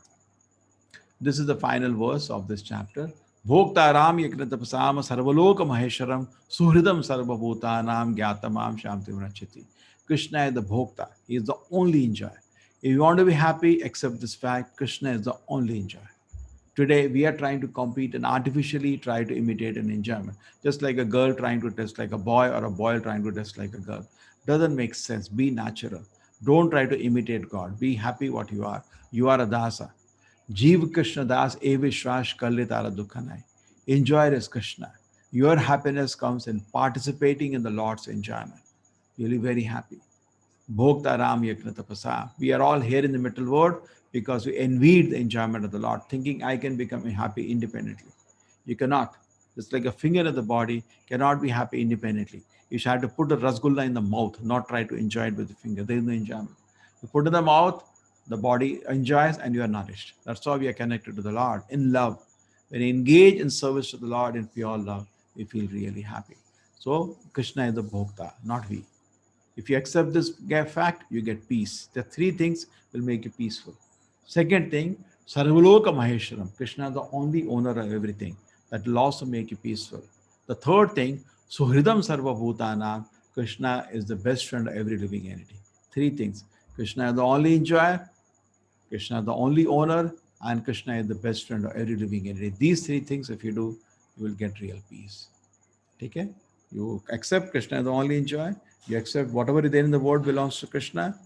This is the final verse of this chapter. Bhoktaram yaknatapasam sarvaloka mahesharam suhridam sarvabhutanam gyatamam shantim rachiti. Krishna is the Bhokta. He is the only enjoyer. If you want to be happy, accept this fact. Krishna is the only enjoyer. Today, we are trying to compete and artificially try to imitate an enjoyment. Just like a girl trying to dress like a boy or a boy trying to dress like a girl. Doesn't make sense. Be natural. Don't try to imitate God. Be happy what you are. You are a dasa. Jeev Krishna Das Evishwash Kallitara Dukhanai. Enjoy is Krishna. Your happiness comes in participating in the Lord's enjoyment. You'll be very happy. Bhoktaram yakna tapasa. We are all here in the middle world because we envied the enjoyment of the Lord, thinking I can become happy independently. You cannot. It's like a finger in the body cannot be happy independently. You should have to put the rasgulla in the mouth, not try to enjoy it with the finger. There is no enjoyment. You put it in the mouth, the body enjoys and you are nourished. That's how we are connected to the Lord in love. When we engage in service to the Lord in pure love, we feel really happy. So Krishna is the Bhokta, not we. If you accept this fact, you get peace. The three things will make you peaceful. Second thing, Sarvaloka Maheshwaram. Krishna is the only owner of everything. That will also make you peaceful. The third thing, Suhridam Sarva Bhutanam. Krishna is the best friend of every living entity. Three things. Krishna is the only enjoyer, Krishna is the only owner, and Krishna is the best friend of every living entity. These three things, if you do, you will get real peace. Okay? You accept Krishna is the only enjoyer. You accept whatever is there in the world belongs to Krishna.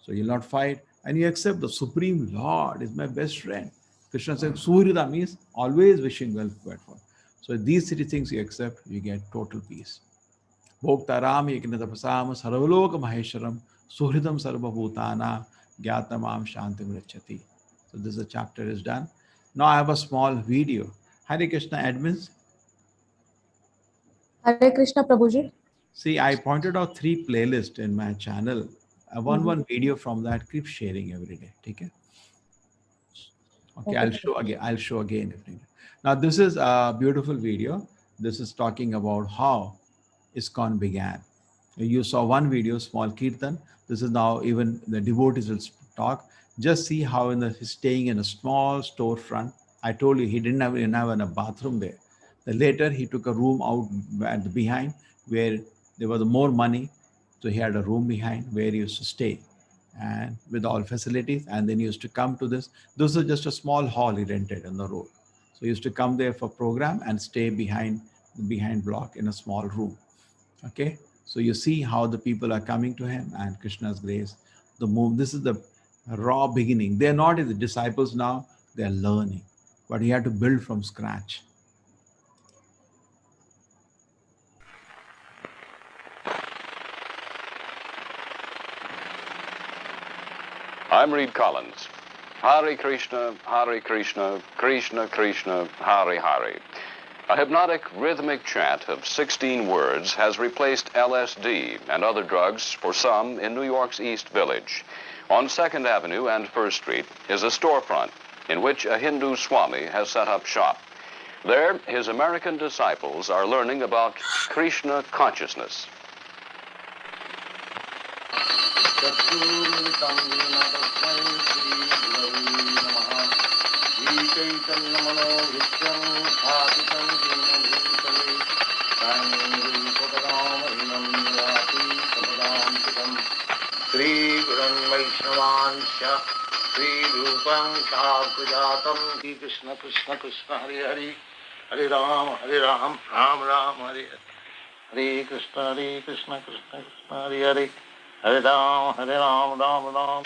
So you'll not fight. And you accept the Supreme Lord is my best friend. Krishna said, Surida means always wishing well for. So these three things you accept, you get total peace. Bhoktaram Yekinatapasam Sarvaloka Maheshwaram Suhridam Sarvabhutana Gyatamam Shantim Rachati. So this is the chapter is done. Now I have a small video. Hare Krishna admins. Hare Krishna, Prabhuji. See, I pointed out 3 playlists in my channel. One video from that. Keep sharing every day. Okay. Okay, Okay, I'll show again if needed. Now this is a beautiful video. This is talking about how ISKCON began. You saw one video, small kirtan. This is now even the devotees will talk. Just see how he's staying in a small storefront. I told you he didn't even have a bathroom there. Then later he took a room out at the behind where there was more money. So he had a room behind where he used to stay and with all facilities. And then he used to come to this. This is just a small hall he rented in the road. So he used to come there for program and stay behind block in a small room. Okay, so you see how the people are coming to him and Krishna's grace. The move. This is the raw beginning. They're not his disciples now. They're learning, but he had to build from scratch. I'm Reed Collins. Hare Krishna, Krishna Krishna, Hare Hare. A hypnotic rhythmic chant of 16 words has replaced LSD and other drugs for some in New York's East Village. On 2nd Avenue and 1st Street is a storefront in which a Hindu Swami has set up shop. There, his American disciples are learning about Krishna consciousness. Sri Gurun Vaishnavansya Sri Rupam Thakujatam Sri Krishna Krishna Krishna Hare Hare Hare Ram Ram Ram Hare Hare Hare Krishna Krishna Krishna Hare Hare Hare Ram Ram Ram.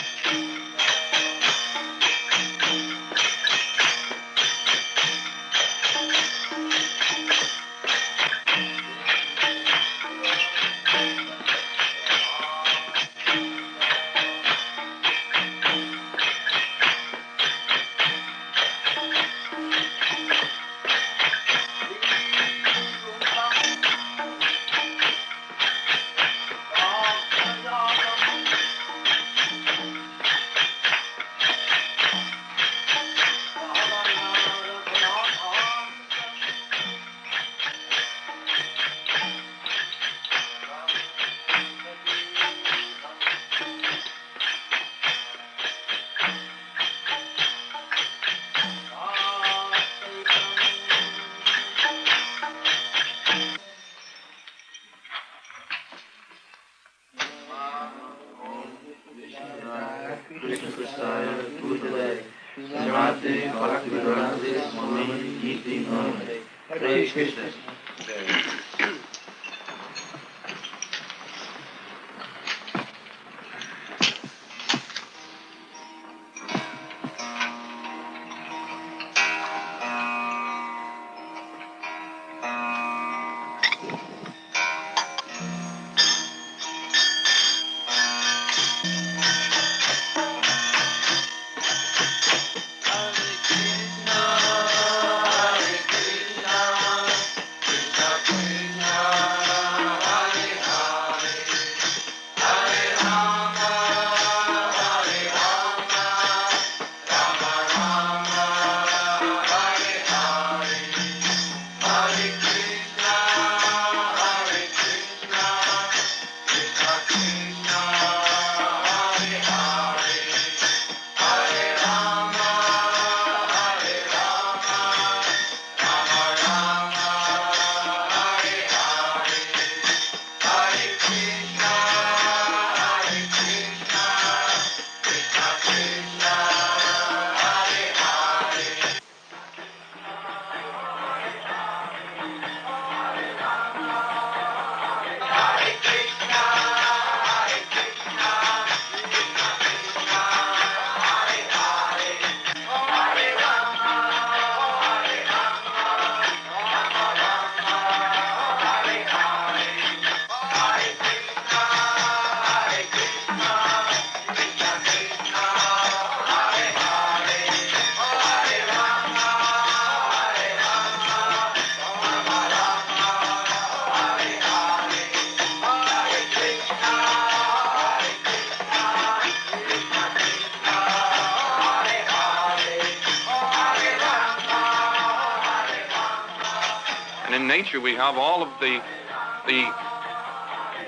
And in nature, we have all of the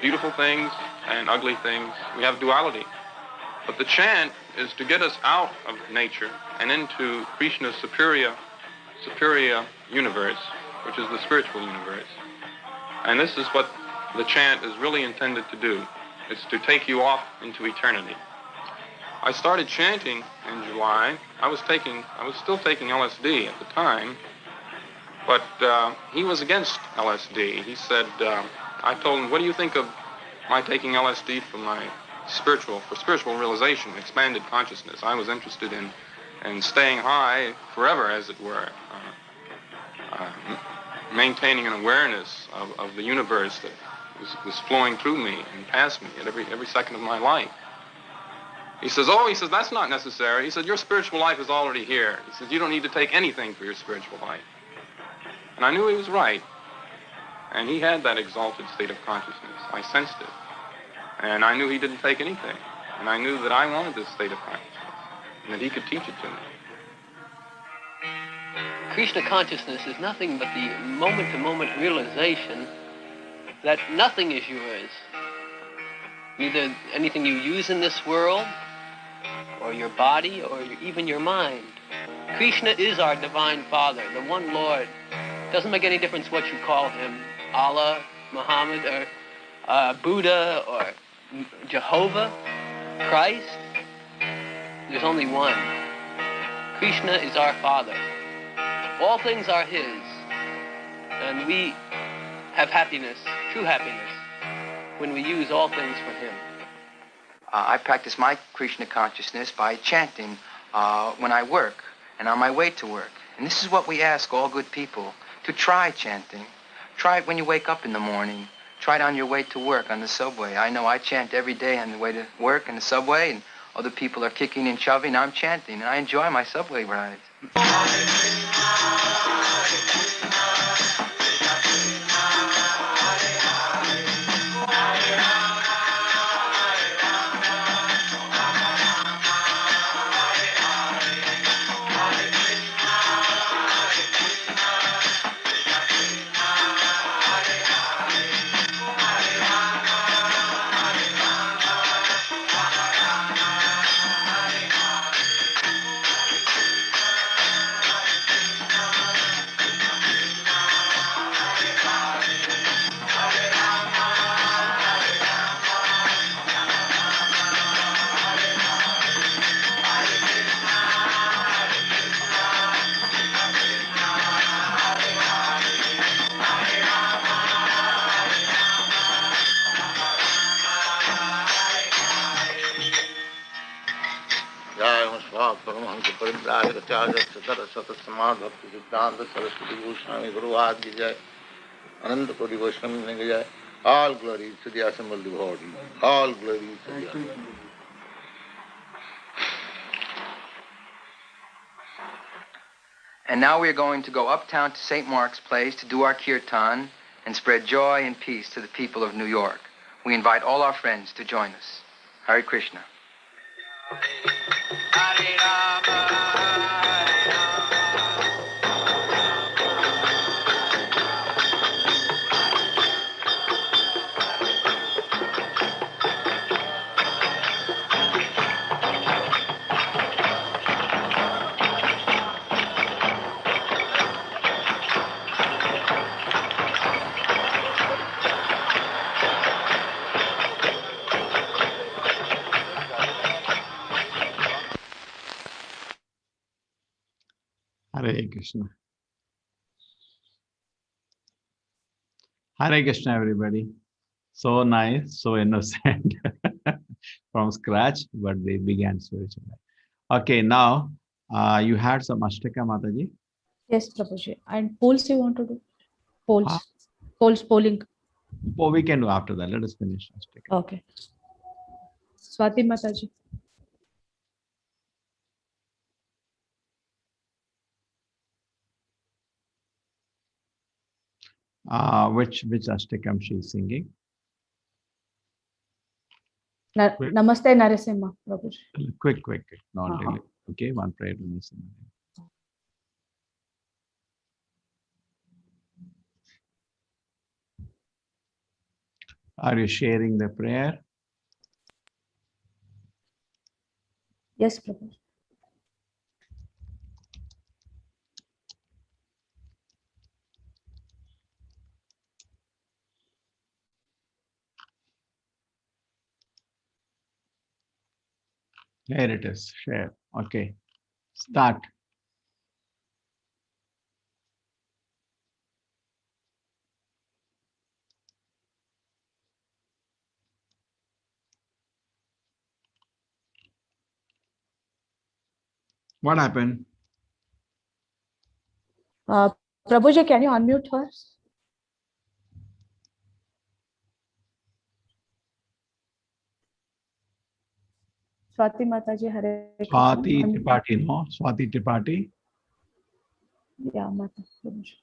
beautiful things and ugly things. We have duality. But the chant is to get us out of nature and into Krishna's superior universe, which is the spiritual universe. And this is what the chant is really intended to do. It's to take you off into eternity. I started chanting in July. I was still taking LSD at the time, but he was against LSD. He said, I told him, what do you think of my taking LSD for spiritual realization, expanded consciousness? I was interested in staying high forever, as it were, maintaining an awareness of the universe that was flowing through me and past me at every second of my life. He says, that's not necessary. He said, your spiritual life is already here. He says, you don't need to take anything for your spiritual life. And I knew he was right. And he had that exalted state of consciousness. I sensed it. And I knew he didn't take anything. And I knew that I wanted this state of consciousness, and that he could teach it to me. Krishna consciousness is nothing but the moment-to-moment realization that nothing is yours. Neither anything you use in this world, or your body, or even your mind. Krishna is our divine Father, the one Lord. Doesn't make any difference what you call him, Allah, Muhammad, or Buddha, or Jehovah, Christ. There's only one. Krishna is our Father. All things are his, and we have happiness, true happiness, when we use all things for him. I practice my Krishna consciousness by chanting when I work and on my way to work. And this is what we ask all good people, to try chanting. Try it when you wake up in the morning. Try it on your way to work on the subway. I know I chant every day on the way to work in the subway, and other people are kicking and shoving. I'm chanting, and I enjoy my subway rides. All glory to the assembled devotee. All glory to the assembled. And now we are going to go uptown to St. Mark's Place to do our kirtan and spread joy and peace to the people of New York. We invite all our friends to join us. Hare Krishna. Hare Rama. Hare Krishna. Hare Krishna, everybody. So nice, so innocent from scratch, but they began spiritual life. Okay, now you had some Ashtaka, Mataji. Yes, Prabhuji. And polls you want to do? Huh? Polling. Oh, we can do after that. Let us finish Ashtaka. Okay. Swati Mataji. Which Ashtakam she is singing? Namaste Narasimha, Prabhuji. Quick, not really. Okay, one prayer to Narasimha. Are you sharing the prayer? Yes, Prabhuji. Here it is. Share. Okay. Start. What happened? Prabhuji, can you unmute her? Swati Mataji, Hare Krishna. Swati Tripathi, no? Swati Tripathi. Yeah, Mata. Prabhuji.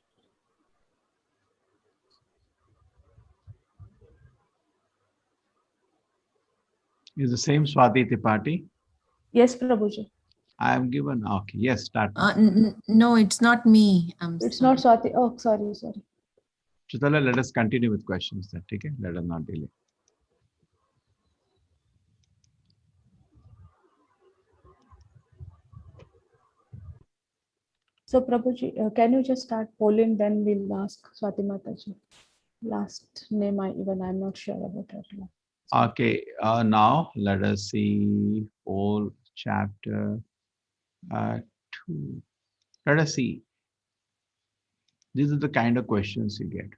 Is the same Swati Tripathi? Yes, Prabhuji. I am given. Okay. Yes, start. No, it's not me. It's not Swati. Oh, sorry. Chitala, let us continue with questions then. Okay? Let us not delay. So, Prabhuji, can you just start polling? Then we'll ask Swati Mataji. Last name, I'm not sure about her. Okay. Now let us see whole chapter 2. Let us see. These are the kind of questions you get.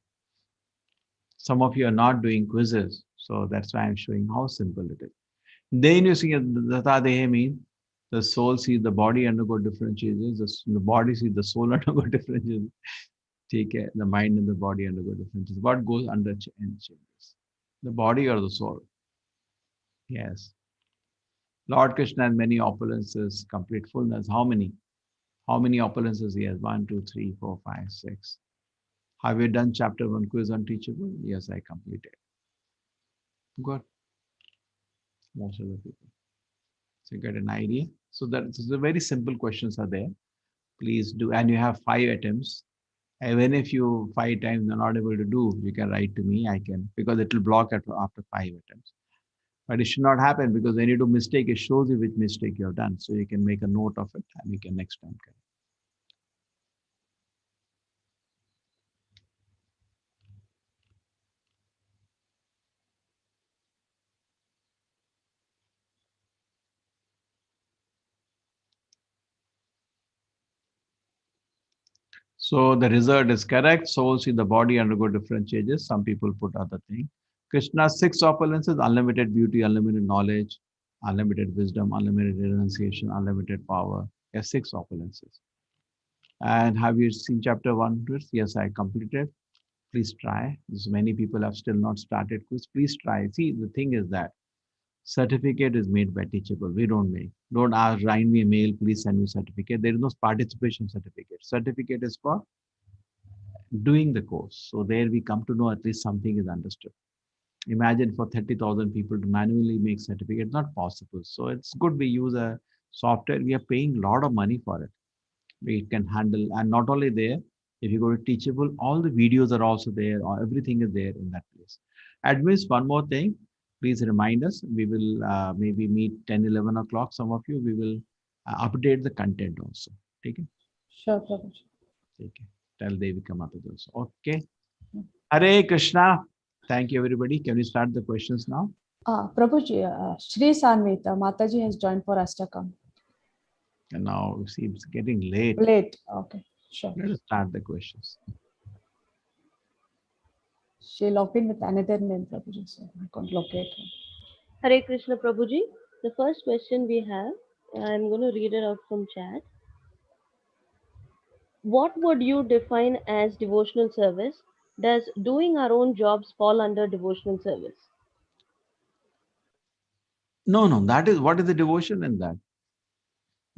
Some of you are not doing quizzes, so that's why I'm showing how simple it is. Then you see Data Dehe means the soul sees the body undergo different changes, the body sees the soul undergo different changes. Take care, the mind and the body undergo different changes. What goes under changes? The body or the soul? Yes. Lord Krishna has many opulences, complete fullness. How many? How many opulences he has? 1, 2, 3, 4, 5, 6. Have you done chapter 1 quiz on teachable? Yes, I completed. Good. Most of the people. So you get an idea. So that's the very simple questions are there. Please do. And you have 5 attempts. Even if you 5 times are not able to do, you can write to me. I can, because it will block after 5 attempts. But it should not happen, because when you do mistake, it shows you which mistake you have done. So you can make a note of it and you can next time correct. So the result is correct. Souls in the body undergo different changes. Some people put other thing. Krishna's 6 opulences: unlimited beauty, unlimited knowledge, unlimited wisdom, unlimited renunciation, unlimited power. Yes, 6 opulences. And have you seen chapter 1? Yes, I completed. Please try. There's many people have still not started quiz. Please try. See, the thing is that certificate is made by Teachable. We don't make. Don't ask, write me a mail, please send me certificate. There is no participation certificate. Certificate is for doing the course. So there we come to know at least something is understood. Imagine for 30,000 people to manually make certificate, not possible. So it's good we use a software. We are paying a lot of money for it. We can handle, and not only there, if you go to Teachable, all the videos are also there, or everything is there in that place. Admins, one more thing, please remind us. We will maybe meet 10, 11 o'clock. Some of you, we will update the content also. Take it. Sure, Prabhuji. Take it. Tell Devi come up with us. Okay. Hare Krishna. Thank you, everybody. Can we start the questions now? Prabhuji, Shri Sanvita, Mataji has joined for Astakam. And now it seems getting late. Late. Okay, sure. Let us start the questions. She logged in with another name, Prabhuji, so I can't locate her. Hare Krishna Prabhuji. The first question we have, I'm going to read it out from chat. What would you define as devotional service? Does doing our own jobs fall under devotional service? No. That is, what is the devotion in that?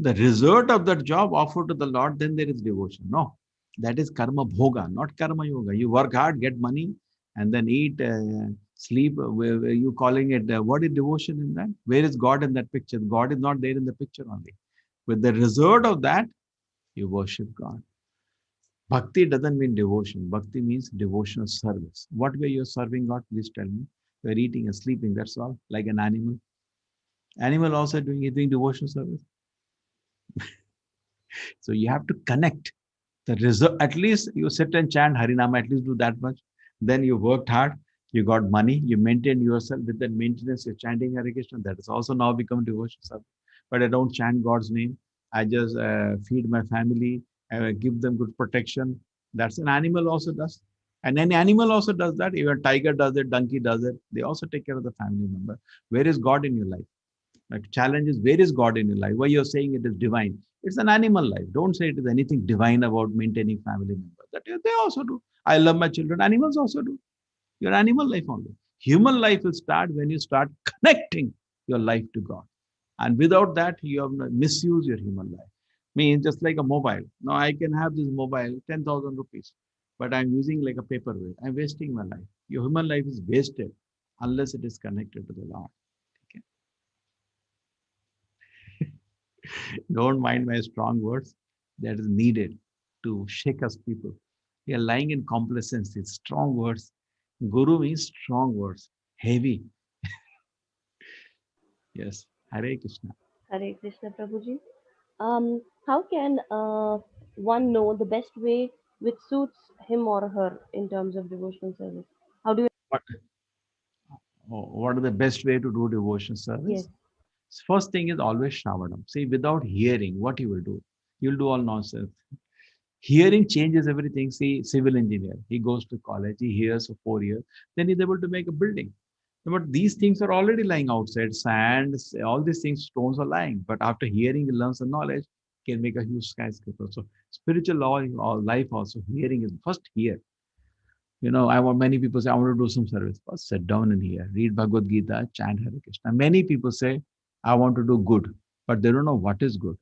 The result of that job offered to the Lord, then there is devotion. No, that is karma bhoga, not karma yoga. You work hard, get money, and then eat, sleep. Where you calling it? What is devotion in that? Where is God in that picture? God is not there in the picture only. With the result of that, you worship God. Bhakti doesn't mean devotion. Bhakti means devotional service. What way you're serving God? Please tell me. You're eating and sleeping, that's all, like an animal. Animal also doing devotional service. So you have to connect the result. At least you sit and chant Harinama, at least do that much. Then you worked hard, you got money, you maintained yourself. With that maintenance, you're chanting Hare Krishna. That has also now become devotional service. But I don't chant God's name. I just feed my family, give them good protection. That's an animal also does. And any animal also does that. Even tiger does it, donkey does it. They also take care of the family member. Where is God in your life? Like challenge is, where is God in your life? Why you're saying it is divine? It's an animal life. Don't say it is anything divine about maintaining family members. That they also do. I love my children. Animals also do. Your animal life only. Human life will start when you start connecting your life to God. And without that, you have misuse your human life. Means just like a mobile. Now I can have this mobile, 10,000 rupees, but I'm using like a paperweight. I'm wasting my life. Your human life is wasted unless it is connected to the Lord. Okay? Don't mind my strong words. That is needed to shake us people. We are lying in complacency. Strong words. Guru means strong words. Heavy. Yes. Hare Krishna. Hare Krishna, Prabhuji. How can one know the best way which suits him or her in terms of devotional service? How do you? What, what are the best way to do devotion Yes. service? First thing is always Shravanam. See, without hearing, what you will do? You'll do all nonsense. Hearing changes everything. See, civil engineer, he goes to college, he hears for 4 years, then he's able to make a building. But these things are already lying outside, sand, all these things, stones are lying. But after hearing, he learns the knowledge, can make a huge skyscraper. So spiritual law or life also, hearing is first hear. I want many people say, I want to do some service. First, sit down and hear, read Bhagavad Gita, chant Hare Krishna. Many people say, I want to do good, but they don't know what is good.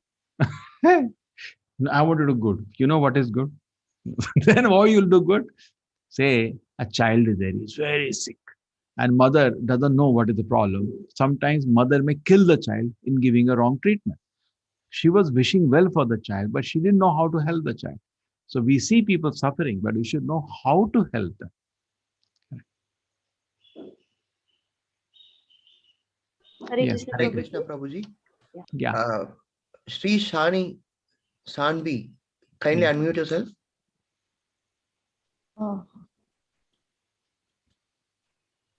I want to do good. You know what is good? Then why you'll do good? Say a child is there, he's very sick, and mother doesn't know what is the problem. Sometimes mother may kill the child in giving a wrong treatment. She was wishing well for the child, but she didn't know how to help the child. So we see people suffering, but we should know how to help them. Hare Yes, Krishna, Hare Hare Krishna. Krishna, Prabhuji. Yeah. Yeah. Sri Shani Sanvi, kindly unmute yourself. Oh,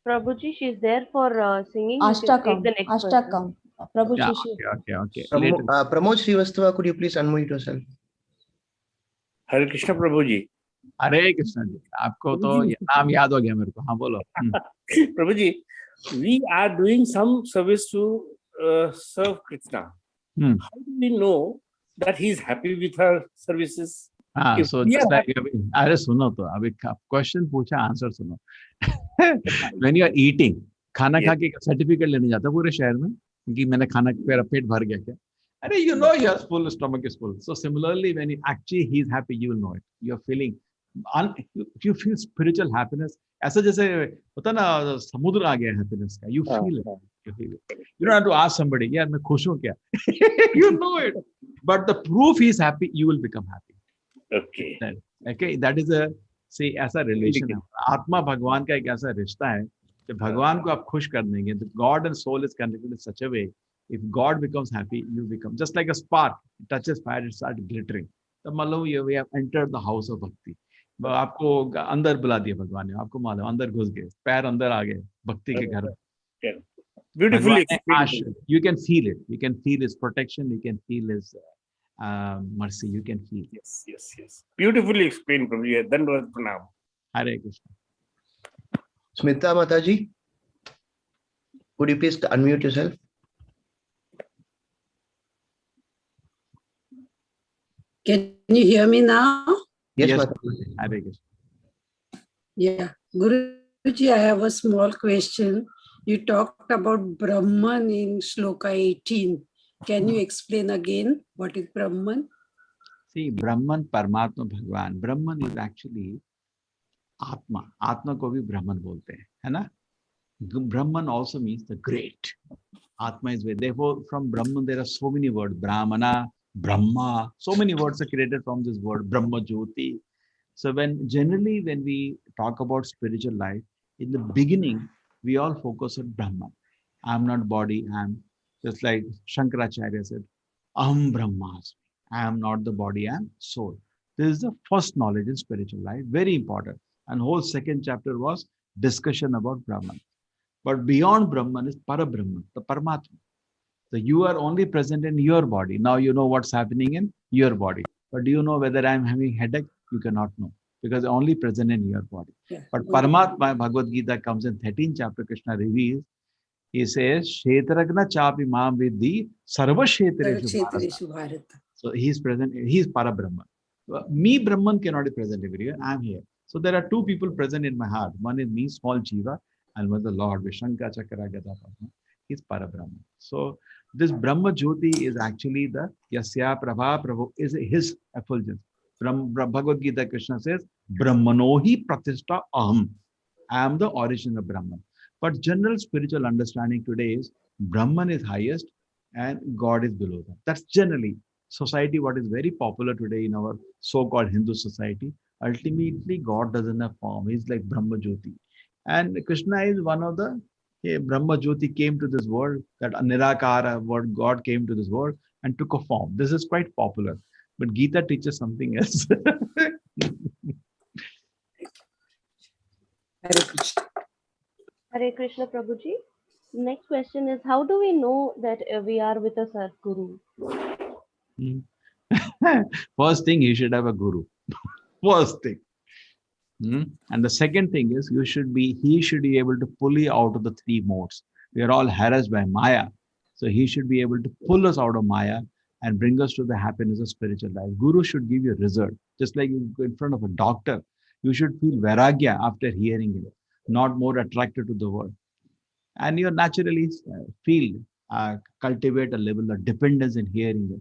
Prabhuji, she's there for singing. You can take Ashtakam. the next person. Ashtakam. Prabhu Yeah, Shishi. okay. Later. Pramod Srivastava, could you please unmute yourself? हरे कृष्ण प्रभु जी. हरे कृष्ण जी. आपको तो नाम याद हो गया मेरे को. हाँ बोलो. प्रभु जी, we are doing some service to serve Krishna. How do we know that he is happy with our services? हाँ, so just like अरे सुनो तो अभी क्वेश्चन पूछा, आंसर सुनो. When you are eating, खाना खा के सर्टिफिकेट लेने जाता है पूरे शहर में कि मैंने खाना, मेरा पेट भर गया क्या? अरे your full stomach is full. So similarly, when he's happy, you will know it. You are feeling, you feel spiritual happiness. ऐसा जैसे होता ना समुद्र आ गया happiness का. You feel it. You feel it. You don't have to ask somebody, यार मैं खुश हूँ क्या? You know it. But the proof he is happy, you will become happy. Okay, that is ऐसा रिलेशन है. आत्मा भगवान का एक ऐसा रिश्ता है कि भगवान को आप खुश कर देंगे. The God and soul is connected in such a way. If God becomes happy, you become just like a spark. It touches fire, it starts glittering. तो मालूम we have entered the house of bhakti. आपको अंदर बुला दिया भगवान ने. आपको मालूम अंदर घुस गए, पैर अंदर आ गए भक्ति के घर में. Beautifully explained. You can feel it. You can feel his protection. You can feel his mercy. You can feel. Yes. Beautifully explained, Prabhuji. Dandavad pranam. Hare Krishna. Smita Mataji, could you please unmute yourself? Can you hear me now? Yes, Mataji. Hare Krishna. Yeah. Guruji, I have a small question. You talked about Brahman in Shloka 18. Can you explain again what is Brahman? See, Brahman, Paramatma, Bhagwan. Brahman is actually Atma. Atma ko bhi Brahman bolte hain, है ना? Brahman also means the great. Atma is way. Therefore, from Brahman there are so many words. Brahmana, Brahma. So many words are created from this word. Brahma Jyoti. So generally when we talk about spiritual life, in the beginning, We all focus on Brahman. I am not body, I am, just like Shankaracharya said, Aham Brahmasmi. I am not the body, I am soul. This is the first knowledge in spiritual life, very important. And whole second chapter was discussion about Brahman. But beyond Brahman is Parabrahman, the Paramatma. So you are only present in your body. Now you know what's happening in your body. But do you know whether I'm having headache? You cannot know because only present in your body. Yeah. But Paramatma, Bhagavad Gita comes in 13th chapter, Krishna reveals, he says, Shetragna chapi mam vidhi sarva shetreshu bharata. Kshetreshu Bharata. So he's present, he's Parabrahman. Me, Brahman, cannot be present everywhere. I'm here. So there are two people present in my heart. One is me, small Jiva, and one is the Lord, Vishankha Chakra Gada Padma. He's Parabrahman. So this Brahma Jyoti is actually the Yasya Prabha Prabhu, is his effulgence. Bhagavad Gita, Krishna says, Brahmanohi Pratishta Aham. I am the origin of Brahman. But general spiritual understanding today is Brahman is highest and God is below that. That's generally society, what is very popular today in our so-called Hindu society. Ultimately, God doesn't have form. He's like Brahma Jyoti. And Krishna is one of the Brahma Jyoti came to this world, that Nirakara word, God came to this world and took a form. This is quite popular. But Gita teaches something else. Hare Krishna. Hare Krishna Prabhuji. Next question is, how do we know that we are with a Sadguru? First thing, you should have a guru. First thing. And the second thing is, he should be able to pull you out of the three modes. We are all harassed by Maya. So he should be able to pull us out of Maya and bring us to the happiness of spiritual life. Guru should give you a result. Just like you go in front of a doctor, you should feel vairagya after hearing it, not more attracted to the word. And you naturally cultivate a level of dependence in hearing it.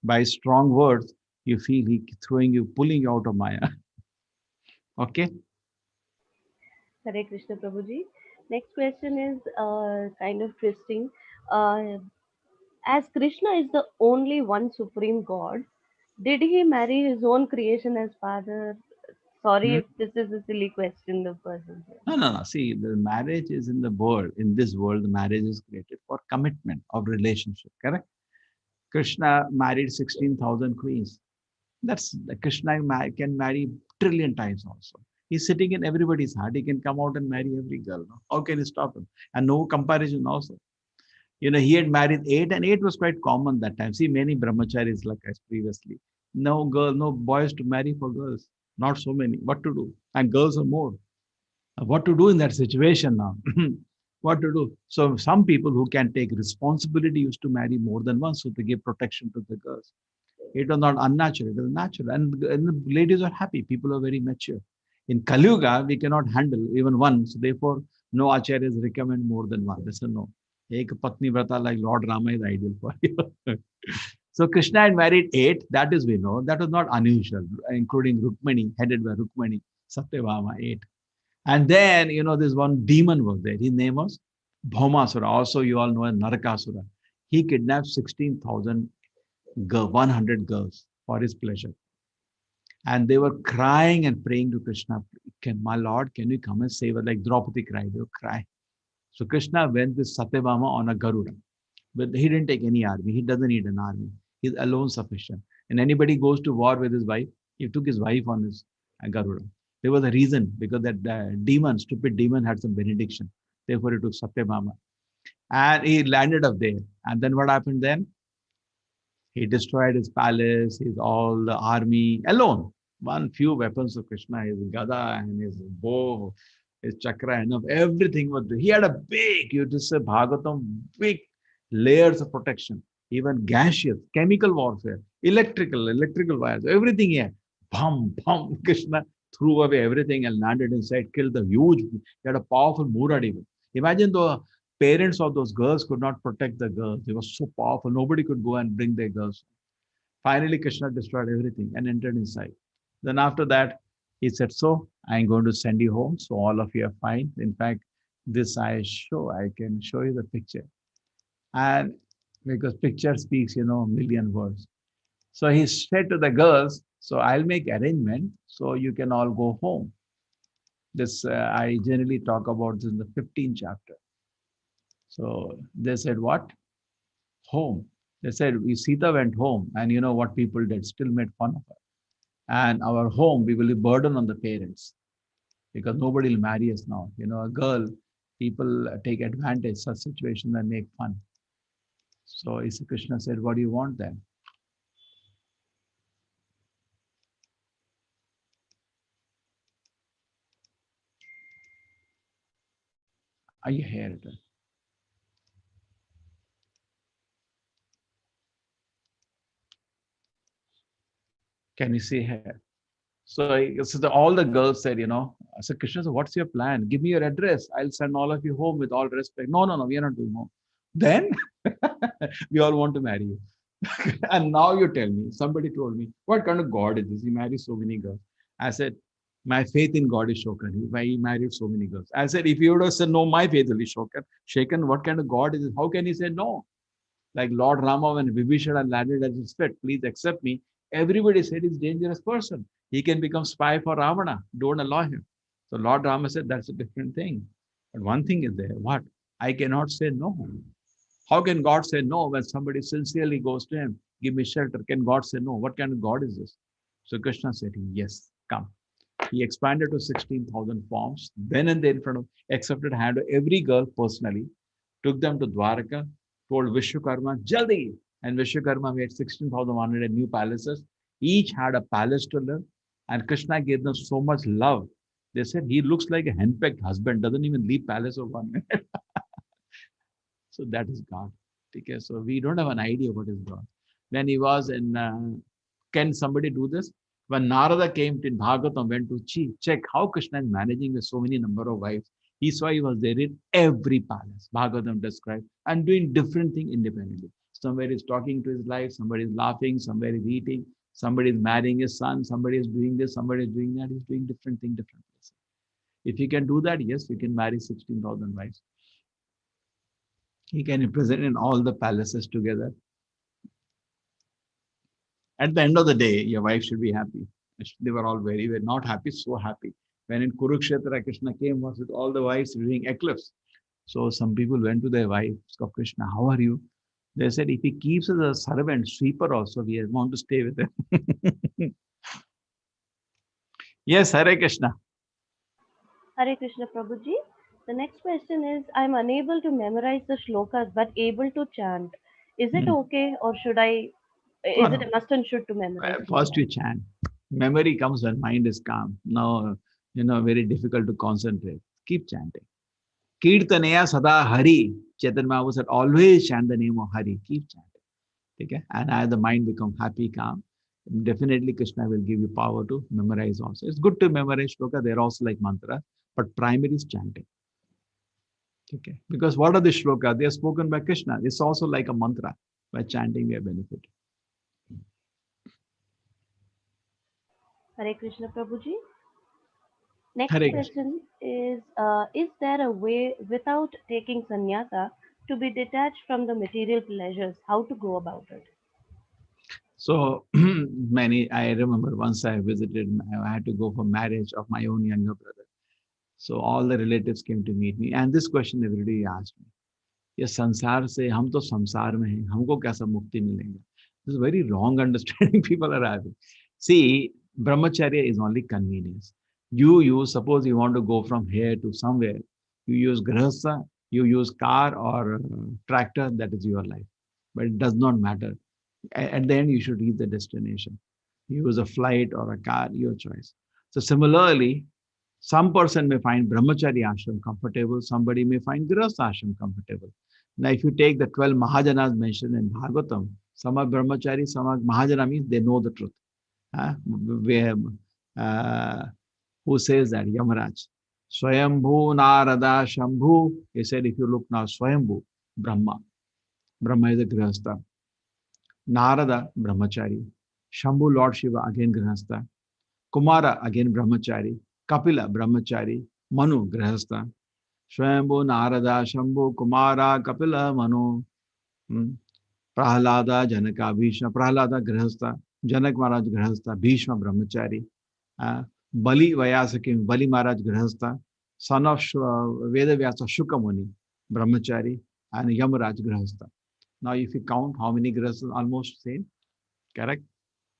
By strong words, you feel he pulling you out of Maya. Okay? Hare Krishna Prabhuji. Next question is kind of twisting. Uh, as Krishna is the only one supreme God, did he marry his own creation as father? Sorry if this is a silly question, the person said. No. See, the marriage is in the world. In this world, the marriage is created for commitment of relationship. Correct? Krishna married 16,000 queens. That's Krishna can marry trillion times also. He's sitting in everybody's heart. He can come out and marry every girl. No? How can you stop him? And no comparison also. He had married 8, and 8 was quite common that time. See, many brahmacharis like us previously. No boys to marry for girls. Not so many. What to do? And girls are more. What to do in that situation now? What to do? So some people who can take responsibility used to marry more than once, so to give protection to the girls. It was not unnatural, it was natural. And the ladies are happy. People are very mature. In Kali Yuga, we cannot handle even one. So therefore, no acharyas recommend more than one. That's a no. Ek Patni Vrata like Lord Rama is ideal for you. So Krishna had married 8. That is, we know. That was not unusual, including Rukmani, headed by Rukmani, Satyabhama, 8. And then, this one demon was there. His name was Bhaumasura. Also, you all know as Narakasura. He kidnapped 16,000 100 girls for his pleasure. And they were crying and praying to Krishna, my Lord, can you come and save us? Like Draupadi cried, they would cry. So Krishna went with Satyabhama on a Garuda. But he didn't take any army. He doesn't need an army. He's alone sufficient. And anybody goes to war with his wife, he took his wife on his Garuda. There was a reason, because that stupid demon had some benediction. Therefore, he took Satyabhama. And he landed up there. And then what happened then? He destroyed his palace, all the army alone. One few weapons of Krishna, his gada and his bow, his chakra, and everything was there. He had a big, you just say Bhagavatam, big layers of protection, even gaseous, chemical warfare, electrical wires, everything he had. Bum, bum, Krishna threw away everything and landed inside, killed the huge, he had a powerful Murad even. Imagine the parents of those girls could not protect the girls. They were so powerful. Nobody could go and bring their girls. Finally, Krishna destroyed everything and entered inside. Then after that, he said, so I'm going to send you home. So all of you are fine. In fact, this I can show you the picture. And because picture speaks, a million words. So he said to the girls, so I'll make arrangement so you can all go home. This I generally talk about this in the 15th chapter. So they said, what? Home. They said, Sita went home, and you know what people did? Still made fun of her. And our home, we will be burden on the parents because nobody will marry us now. You know, a girl, people take advantage of such situation and make fun. So Krishna said, what do you want then? Are you here? Can you see her? So all the girls said, so Krishna said, what's your plan? Give me your address. I'll send all of you home with all respect. No, we are not doing home. Then we all want to marry you. And now you tell me, somebody told me, what kind of God is this? He marries so many girls. I said, my faith in God is shaken. Why he married so many girls? I said, if you would have said, no, my faith will be shaken, what kind of God is this? How can he say no? Like Lord Rama, when Vibhishana landed at his feet, please accept me. Everybody said he's a dangerous person. He can become spy for Ravana. Don't allow him. So Lord Rama said, that's a different thing. But one thing is there. What? I cannot say no. How can God say no when somebody sincerely goes to him? Give me shelter. Can God say no? What kind of God is this? So Krishna said, yes, come. He expanded to 16,000 forms. Then and there in front of, accepted hand of every girl personally, took them to Dwaraka, told Vishwakarma, Jaldi! And Vishwakarma made 16,100 new palaces. Each had a palace to live. And Krishna gave them so much love. They said, he looks like a henpecked husband, doesn't even leave palace for 1 minute. So that is God. Okay, so we don't have an idea what is God. When he was in, can somebody do this? When Narada came to Bhagavatam, went to check how Krishna is managing with so many number of wives, he saw he was there in every palace. Bhagavatam described and doing different thing independently. Somebody is talking to his wife, somebody is laughing, somebody is eating, somebody is marrying his son, somebody is doing this, somebody is doing that. He's doing different thing, different places. If you can do that, yes, you can marry 16,000 wives. He can represent in all the palaces together. At the end of the day, your wife should be happy. They were all very not happy, so happy. When in Kurukshetra, Krishna came, was with all the wives during eclipse. So some people went to their wives of Krishna, how are you? They said, if he keeps as a servant, sweeper also, we want to stay with him. Yes, Hare Krishna. Hare Krishna Prabhuji. The next question is, I'm unable to memorize the shlokas but able to chant. Is it okay or should I, is it a must and should to memorize? First you chant. Memory comes when mind is calm. Now, very difficult to concentrate. Keep chanting. Kirtanaya Sada Hari. Chaitanya Mahaprabhu said, always chant the name of Hari. Keep chanting. Okay? And as the mind becomes happy, calm, definitely Krishna will give you power to memorize also. It's good to memorize shloka. They're also like mantra, but primary is chanting. Okay? Because what are the shloka? They are spoken by Krishna. It's also like a mantra. By chanting, we are benefited. Hare Krishna Prabhuji. Next Hare question is there a way without taking sannyasa to be detached from the material pleasures? How to go about it? So I remember once I visited, I had to go for marriage of my own younger brother. So all the relatives came to meet me. And this question everybody asked me. ये संसार से हम तो संसार में हैं हमको कैसा मुक्ति मिलेगा? This is very wrong understanding people are having. See, brahmacharya is only convenience. Suppose you want to go from here to somewhere, you use grahastha, you use car or tractor, that is your life. But it does not matter. At the end, you should reach the destination. You use a flight or a car, your choice. So similarly, some person may find brahmacharya ashram comfortable, somebody may find grahastha ashram comfortable. Now, if you take the 12 Mahajanas mentioned in Bhagavatam, some are brahmachari, some are Mahajana, means they know the truth. Who says that? Yamaraj. Swayambhu Narada Shambhu. He said, if you look now, Swayambhu, Brahma. Brahma is a grahastha. Narada, brahmachari. Shambhu, Lord Shiva, again grahastha. Kumara, again brahmachari. Kapila, brahmachari. Manu, grahastha. Swayambhu, Narada, Shambhu, Kumara, Kapila, Manu. Prahlada, Janaka, Bhishma. Prahlada, grahastha. Janak Maharaj, grahastha. Bhishma, brahmachari. Bali Vayasakim, Bali Maharaj Grihastha, son of Vedavyasa Shukamuni, Brahmachari, and Yamaraj Grihastha. Now, if you count how many Grihasthas, almost same, correct?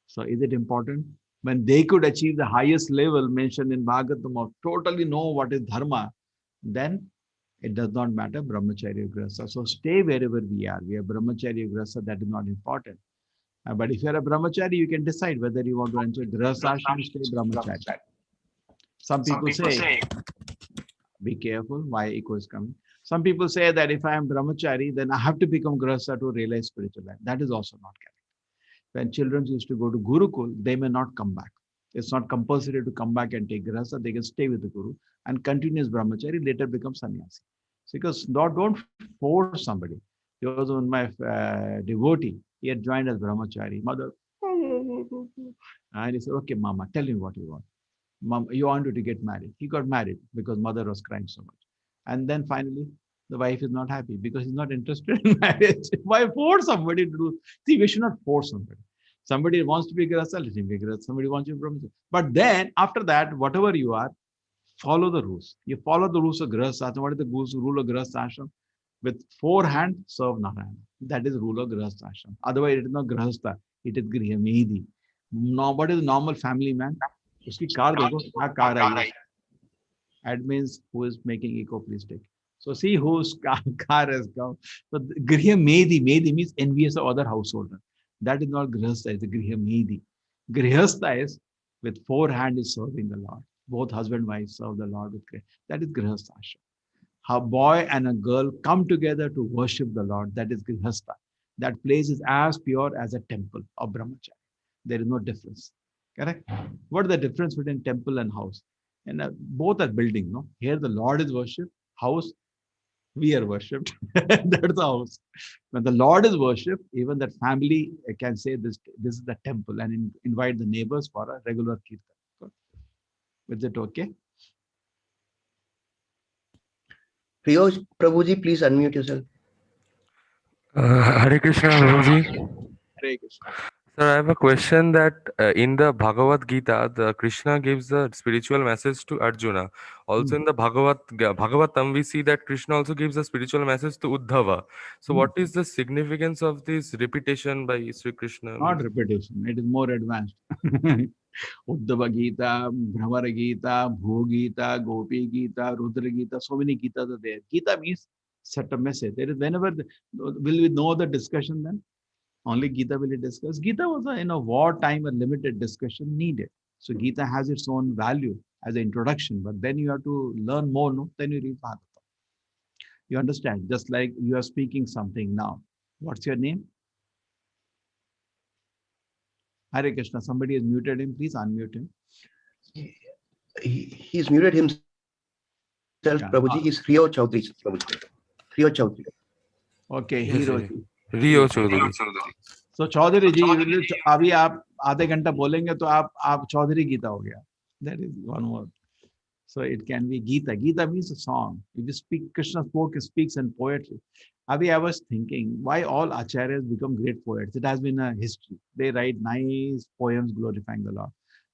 So, is it important? When they could achieve the highest level mentioned in Bhagavatam of totally know what is Dharma, then it does not matter Brahmacharya Grihastha. So, stay wherever we are. We are Brahmacharya Grihastha, that is not important. But if you are a Brahmachari, you can decide whether you want to enter Grihastha ashram, stay Brahmachari. Some people say, be careful, why echo is coming. Some people say that if I am Brahmachari, then I have to become Grihastha to realize spiritual life. That is also not correct. When children used to go to Gurukul, they may not come back. It's not compulsory to come back and take Grihastha. They can stay with the Guru and continue as Brahmachari, later become sannyasi. Because don't force somebody. There was one my devotee, he had joined as Brahmachari. Mother, and he said, okay, Mama, tell me what you want. Mom, you wanted to get married. He got married because mother was crying so much. And then finally, the wife is not happy because he's not interested in marriage. Why force somebody to do? See, we should not force somebody. Somebody wants to be Grihastha, let him be Grihastha. Somebody wants to be Brahmachari. But then, after that, whatever you are, follow the rules. You follow the rules of Grihastha. What is the rule of Grihastha ashram? With 4 hands, serve Narayana. That is rule of Grihastha ashram. Otherwise, it is not Grihastha. It is Grihya. Now, what is a normal family man? Uski car dekho, kya car hai? Admins who is making eco, please take. So see whose car has come. So Griha Medhi means envious of other householder. That is not Grihastha, it's Griha Medhi. Grihastha is with 4 hands is serving the Lord. Both husband and wife serve the Lord with grace. That is Grihastha ashram. A boy and a girl come together to worship the Lord. That is Grihastha. That place is as pure as a temple of Brahmacharya. There is no difference. Correct? What is the difference between temple and house? And both are building. No, here the Lord is worshipped. House, we are worshipped. That's the house. When the Lord is worshipped, even that family can say this is the temple and invite the neighbors for a regular kirtan. Is it okay? Priyosh Prabhuji, please unmute yourself. Hare Krishna, Prabhuji. Hare Krishna. Sir, I have a question that in the Bhagavad Gita, the Krishna gives the spiritual message to Arjuna. Also in the Bhagavatam, we see that Krishna also gives a spiritual message to Uddhava. So what is the significance of this repetition by Sri Krishna? Not repetition, it is more advanced. Uddhava Gita, Bhramara Gita, Bhu Gita, Gopi Gita, Rudra Gita, so many Gitas are there. Gita means set a message. There is whenever, will we know the discussion then? Only Gita will it discuss. Gita was a wartime, a limited discussion needed. So Gita has its own value as an introduction, but then you have to learn more, no? Then you read Bhagavatam. You understand? Just like you are speaking something now. What's your name? Hare Krishna. Somebody has muted him. Please unmute him. He's muted himself, Prabhuji. He's Rio Chaudhary, Prabhuji. Rio Chaudhary. Okay, Yes, Hero. Rio Chaudhary. So Chaudhary जी अभी आप आधे घंटा बोलेंगे तो आप चौधरी गीता हो गया. That is one word. So it can be Gita. Gita means a song. If you speak, Krishna speaks in poetry. Abhi, I was thinking why all acharyas become great poets. It has been a history. They write nice poems glorifying the Lord.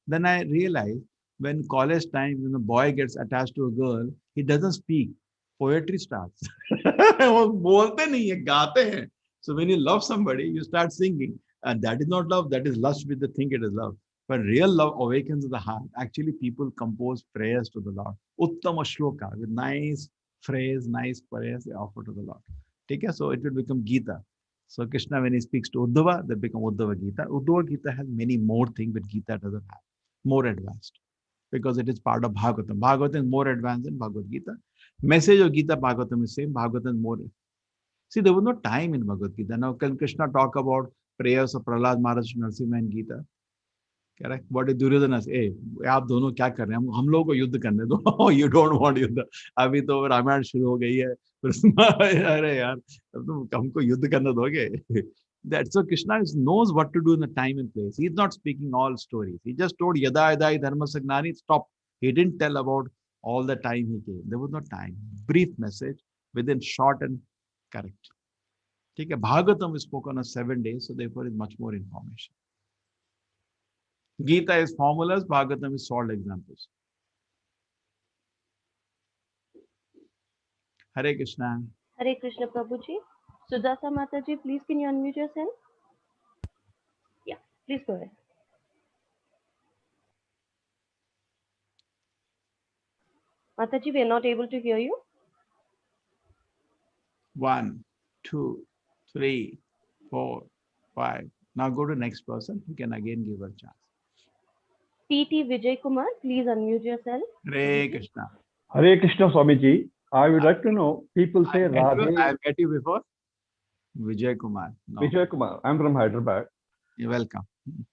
Then I realized when college time, when a boy gets attached to a girl, he doesn't speak. Poetry starts. वो बोलते नहीं है, गाते हैं. So when you love somebody, you start singing. And that is not love, that is lust with the think it is love. But real love awakens the heart. Actually, people compose prayers to the Lord. Uttama shloka, with nice phrase, nice prayers they offer to the Lord. Okay? So it will become Gita. So Krishna, when he speaks to Uddhava, they become Uddhava Gita. Uddhava Gita has many more things that Gita doesn't have. More advanced. Because it is part of Bhagavatam. Bhagavatam is more advanced than Bhagavad Gita. Message of Gita, Bhagavatam is same. Bhagavatam is more. See, there was no time in Bhagavad Gita. Now, can Krishna talk about prayers of Prahlad Maharaj Narasimha in Gita? Correct? What is Duryodhana say? Hey, आप दोनों क्या कर रहे हैं? हम लोगों को युद्ध करने दो. You don't want युद्ध. अभी तो रामायण शुरू हो गई है. अरे यार, अब तुम हमको युद्ध करने दोगे? That's so Krishna knows what to do in the time and place. He's not speaking all stories. He just told Yada Yada Dharma Sagnani, stop. He didn't tell about all the time he came. There was no time. Brief message within short and correct. Okay, Bhagavatam is spoken on 7 days, so therefore is much more information. Gita is formulas, Bhagavatam is solved examples. Hare Krishna. Hare Krishna Prabhuji. Sudasa Mataji, please can you unmute yourself? Yeah, please go ahead. Mataji, we are not able to hear you. 1, 2, 3, 4, 5. Now go to next person. You can again give her a chance. PT Vijay Kumar, please unmute yourself. Hare Krishna. Hare Krishna Swamiji. I would like to know, people say Radhe. I've met you before. Vijay Kumar. No. Vijay Kumar. I'm from Hyderabad. You're welcome.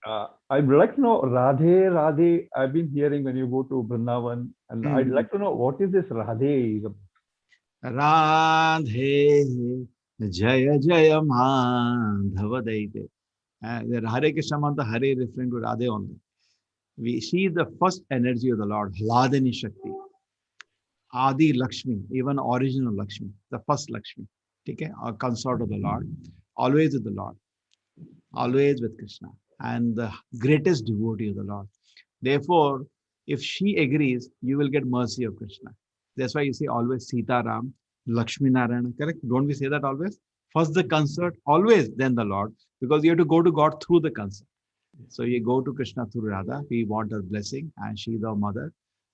I would like to know Radhe, Radhe. I've been hearing when you go to Vrindavan, and I'd like to know what is this Radhe? Radhe Jaya Jaya Madhava Daite. The Hare Krishna mantra, Hare referring to Radhe only. We see the first energy of the Lord, Hladini Shakti. Adi Lakshmi, even original Lakshmi, the first Lakshmi. Okay, a consort of the Lord, always with the Lord, always with Krishna, and the greatest devotee of the Lord. Therefore, if she agrees, you will get mercy of Krishna. That's why you see always Sita Ram, Lakshmi Narayana, correct? Don't we say that always? First the consort, always, then the Lord, because you have to go to God through the consort. So you go to Krishna through Radha, we want her blessing, and she the mother.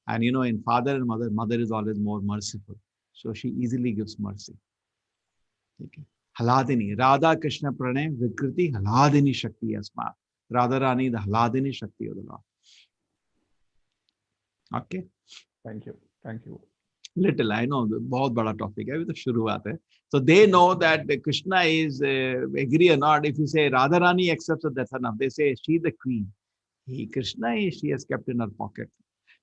And you know, in father and mother, mother is always more merciful. So she easily gives mercy. Okay. Haladini, Radha Krishna Pranay, Vikriti, Haladini Shakti Asma. Radha Rani, the Haladini Shakti of the Lord. Okay. Thank you. Thank you. Little, I know, बहुत बड़ा topic है, अभी तो शुरुआत है. So they know that Krishna is agree or not. If you say Radha Rani accepts it, that's enough. They say she the queen. Krishna is she has kept in her pocket,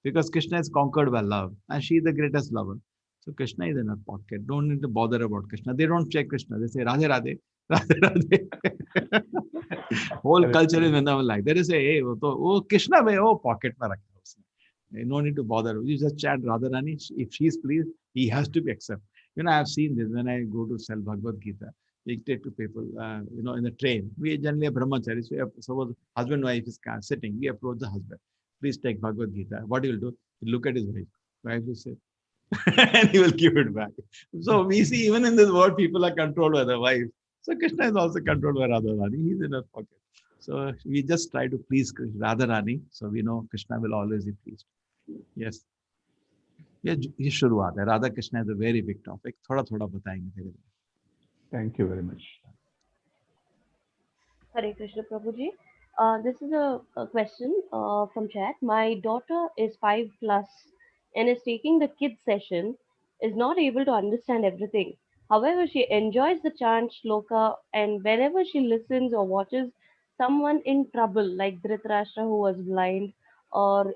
because Krishna is conquered by love, and she is the greatest lover. So Krishna is in her pocket. Don't need to bother about Krishna. They don't check Krishna. They say Radhe Radhe, Radhe Radhe. Whole culture is Vrindavan like. They say, hey, वो Krishna में वो pocket में रखा है उसने. No need to bother. You just chant Radharani. If she is pleased, he has to be accepted. You know, I have seen this when I go to sell Bhagavad Gita. We take to people, you know, in the train. We generally are brahmacharis. So suppose husband and wife is sitting. We approach the husband. Please take Bhagavad Gita. What he will do? He'll look at his wife. Wife will say, and he will give it back. So we see even in this world, people are controlled by the wife. So Krishna is also controlled by Radharani. He's in her pocket. So we just try to please Radharani. So we know Krishna will always be pleased. Yes. ये शुरुआत है. Radha Krishna is a very big topic. थोड़ा थोड़ा बताएंगे धीरे धीरे. Thank you very much. Hare Krishna Prabhuji. This is a question from chat. My daughter is 5 plus and is taking the kids session, is not able to understand everything. However, she enjoys the chant shloka, and whenever she listens or watches someone in trouble, like Dhritarashtra who was blind or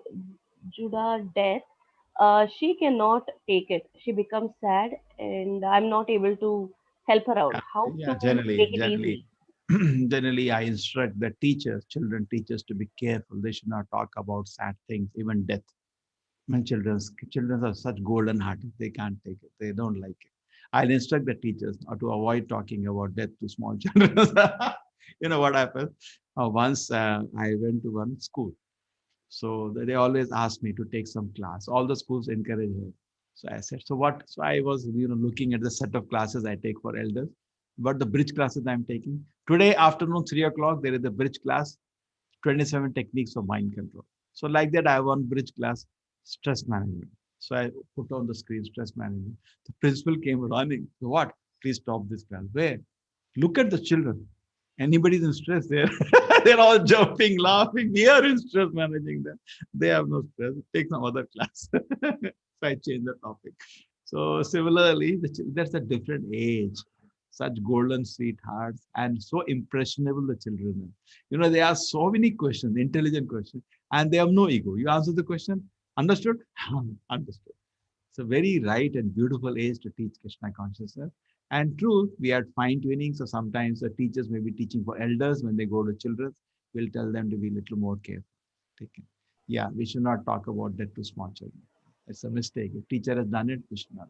Judah death, she cannot take it. She becomes sad, and I'm not able to help her out. How Yeah, to generally, make it easy? generally, I instruct the teachers, children teachers, to be careful. They should not talk about sad things, even death. When children are such golden hearted, they can't take it. They don't like it. I'll instruct the teachers to avoid talking about death to small children. You know what happened? Once I went to one school. So they always ask me to take some class. All the schools encourage me. So I said, so what? So I was, looking at the set of classes I take for elders, but the bridge classes I'm taking. Today afternoon, 3 o'clock, there is a bridge class, 27 techniques of mind control. So like that, I have one bridge class, stress management. So I put on the screen, stress management. The principal came running. So what? Please stop this class. Where? Look at the children. Anybody's in stress there. They're all jumping, laughing. We are in stress managing them. They have no stress. Take some other class. So I change the topic. So similarly, that's a different age. Such golden sweethearts and so impressionable the children are. They ask so many questions, intelligent questions, and they have no ego. You answer the question, understood? Understood. It's a very right and beautiful age to teach Krishna consciousness. And true, we are fine tuning. So sometimes the teachers may be teaching for elders when they go to children. We'll tell them to be a little more careful. Yeah, we should not talk about that to small children. It's a mistake. If teacher has done it, we should not.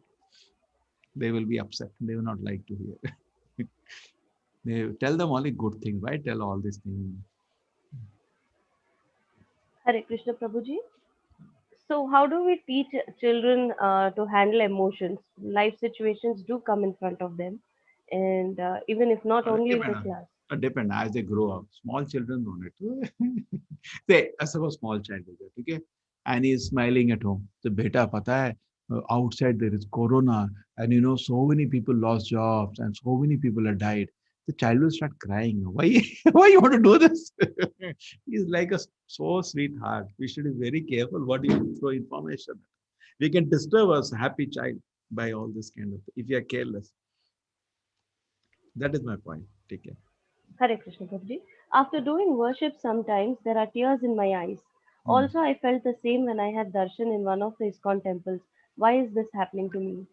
They will be upset. They will not like to hear. They tell them only good things. Why tell all these things? Hare Krishna Prabhuji. So, how do we teach children to handle emotions? Life situations do come in front of them, and even if not only in the class. Depend as they grow up. Small children don't it. Say, as a small child is it, okay? And he's smiling at home. So, beta, pata hai, outside there is corona, and so many people lost jobs, and so many people have died. The child will start crying. Why? Why you want to do this? He's like a so sweetheart. We should be very careful what you throw information. We can disturb us happy child by all this kind of. If you are careless, that is my point. Take care. Hare Krishna Prabhuji. After doing worship, sometimes there are tears in my eyes. Hmm. Also, I felt the same when I had darshan in one of the ISKCON temples. Why is this happening to me?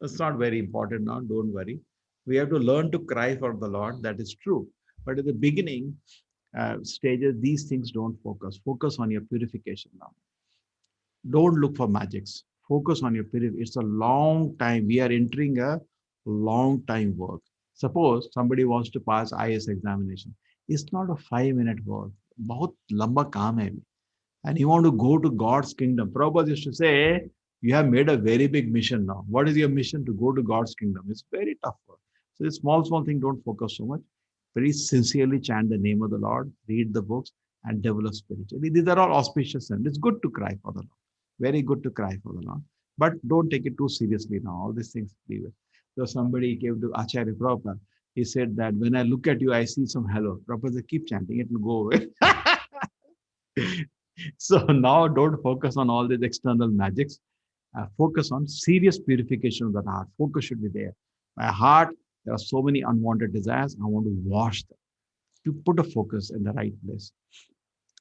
It's not very important now. Don't worry. We have to learn to cry for the Lord. That is true. But at the beginning stages, these things don't focus. Focus on your purification now. Don't look for magics. Focus on your purification. It's a long time. We are entering a long time work. Suppose somebody wants to pass IS examination. It's not a 5-minute work. बहुत लंबा काम है. And you want to go to God's kingdom. Prabhupada used to say, you have made a very big mission now. What is your mission? To go to God's kingdom. It's very tough work. So the small thing, don't focus so much. Very sincerely chant the name of the Lord, read the books, and develop spiritually. These are all auspicious and it's good to cry for the Lord. Very good to cry for the Lord. But don't take it too seriously now. All these things, leave it. So somebody came to Acharya Prabhupada. He said that when I look at you, I see some hello. Prabhupada said, keep chanting, it will go away. So now don't focus on all these external magics. Focus on serious purification of the heart. Focus should be there. My heart, there are so many unwanted desires. I want to wash them. To put a focus in the right place.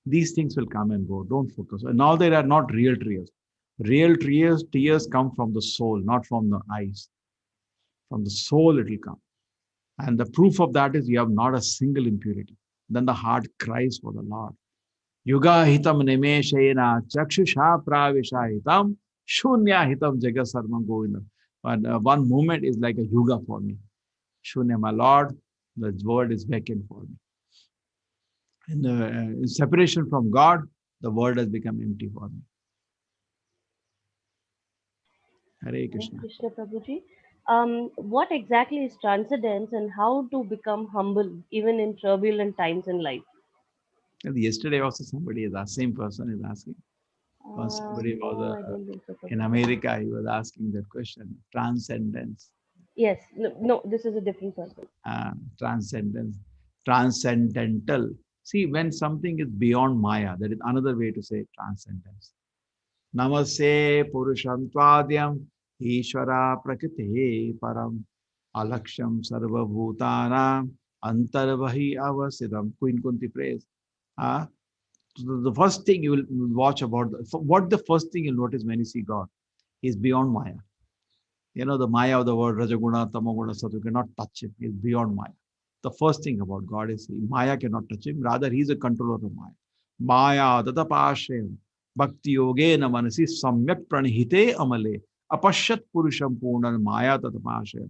These things will come and go. Don't focus. And now they are not real tears. Real tears come from the soul, not from the eyes. From the soul it will come. And the proof of that is you have not a single impurity. Then the heart cries for the Lord. Yuga hitam nimeshena chakshusha pravishahitam shunya hitam jagasarma govinda. But one moment is like a yuga for me. Shunya, my Lord, the world is vacant for me. In separation from God, the world has become empty for me. Hare Krishna. Hare Krishna Prabhuji. What exactly is transcendence and how to become humble even in turbulent times in life? And yesterday also somebody is the same person is asking. Somebody No, was I don't think so. in America, he was asking that question, transcendence. Yes, no, this is a different person. Transcendence, transcendental. See, when something is beyond Maya, that is another way to say transcendence. Namaste Purusham Tvadyam Ishvara Prakriti Param Alaksham Sarva Bhutanam Antarvahi Avasitam. Queen Kunti prays. The first thing you will watch about, what the first thing you'll notice when you see God is beyond Maya. The Maya of the world, Rajaguna, Tamaguna, Sattva, you cannot touch him. He's beyond Maya. The first thing about God is Maya cannot touch him. Rather, he's a controller of Maya. Maya, Tatapashem, Bhakti Yoge Namanasi, Samyak Pranihite Amale, Apashat Purusham Purna, Maya Tatapashem.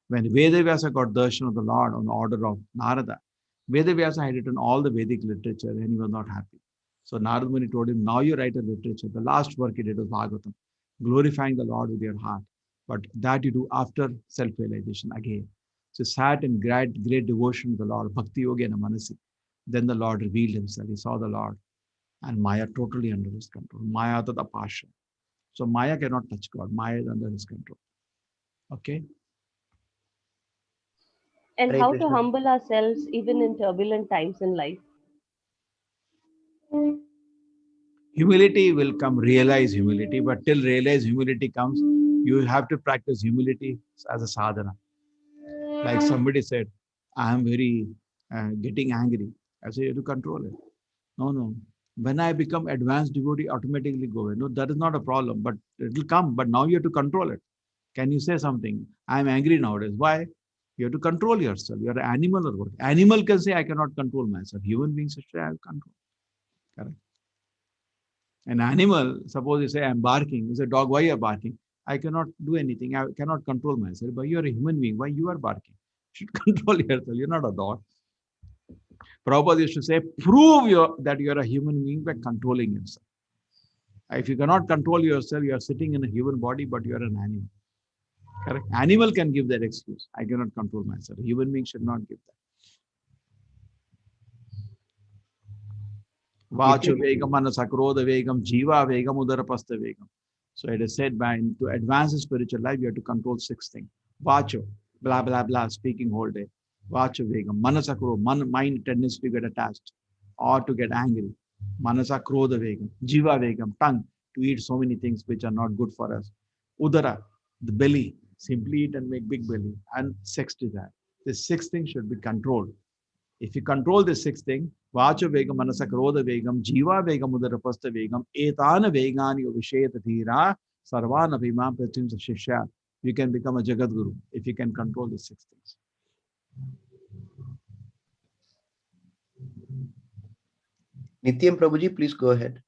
When Vedavyasa got darshan of the Lord on the order of Narada, Vedavyasa had written all the Vedic literature and he was not happy. So Narada Muni told him, now you write a literature. The last work he did was Bhagavatam, glorifying the Lord with your heart. But that you do after self-realization again. So sat in great devotion to the Lord, Bhakti Yoga and Manasi. Then the Lord revealed himself. He saw the Lord and Maya totally under his control. Maya Tata Pasha. So Maya cannot touch God. Maya is under his control. Okay? And Hare how to Krishna. humble ourselves even in turbulent times in life. Humility will come, realize humility, but till realize humility comes, you have to practice humility as a sadhana. Like somebody said, I am very getting angry. I say, you have to control it. No. When I become advanced devotee, automatically go away. No, that is not a problem, but it will come. But now you have to control it. Can you say something? I am angry nowadays. Why? You have to control yourself. You are an animal or what? Animal can say, I cannot control myself. Human beings say, I have control. Correct. An animal, suppose you say, I'm barking. You say, dog, why you are barking? I cannot do anything. I cannot control myself. But you are a human being. Why you are barking? You should control yourself. You're not a dog. Prabhupada used to say, prove that you're a human being by controlling yourself. If you cannot control yourself, you are sitting in a human body, but you are an animal. Correct? Animal can give that excuse. I cannot control myself. Human being should not give that. Vacho vegam, manasa krodha vegam, jiva vegam, udarapasta vegam. So it is said to advance the spiritual life, you have to control 6 things. Vacho, blah, blah, blah, speaking whole day. Vacho vegam, manasa krodha, mind tendency to get attached or to get angry. Manasa krodha vegam, jiva vegam, tongue, to eat so many things which are not good for us. Udara, the belly, simply eat and make big belly. And sex desire. These 6 things should be controlled. If you control this 6 thing, Vacha Vegam, Manasa Krodha Vegam, Jiva Vegam, Udarapasta Vegam, Etana Vegani Visheta Thira, Sarvana Bhima Pratim Shishya, you can become a Jagat Guru if you can control these 6 things. Nityam Prabhuji, please go ahead.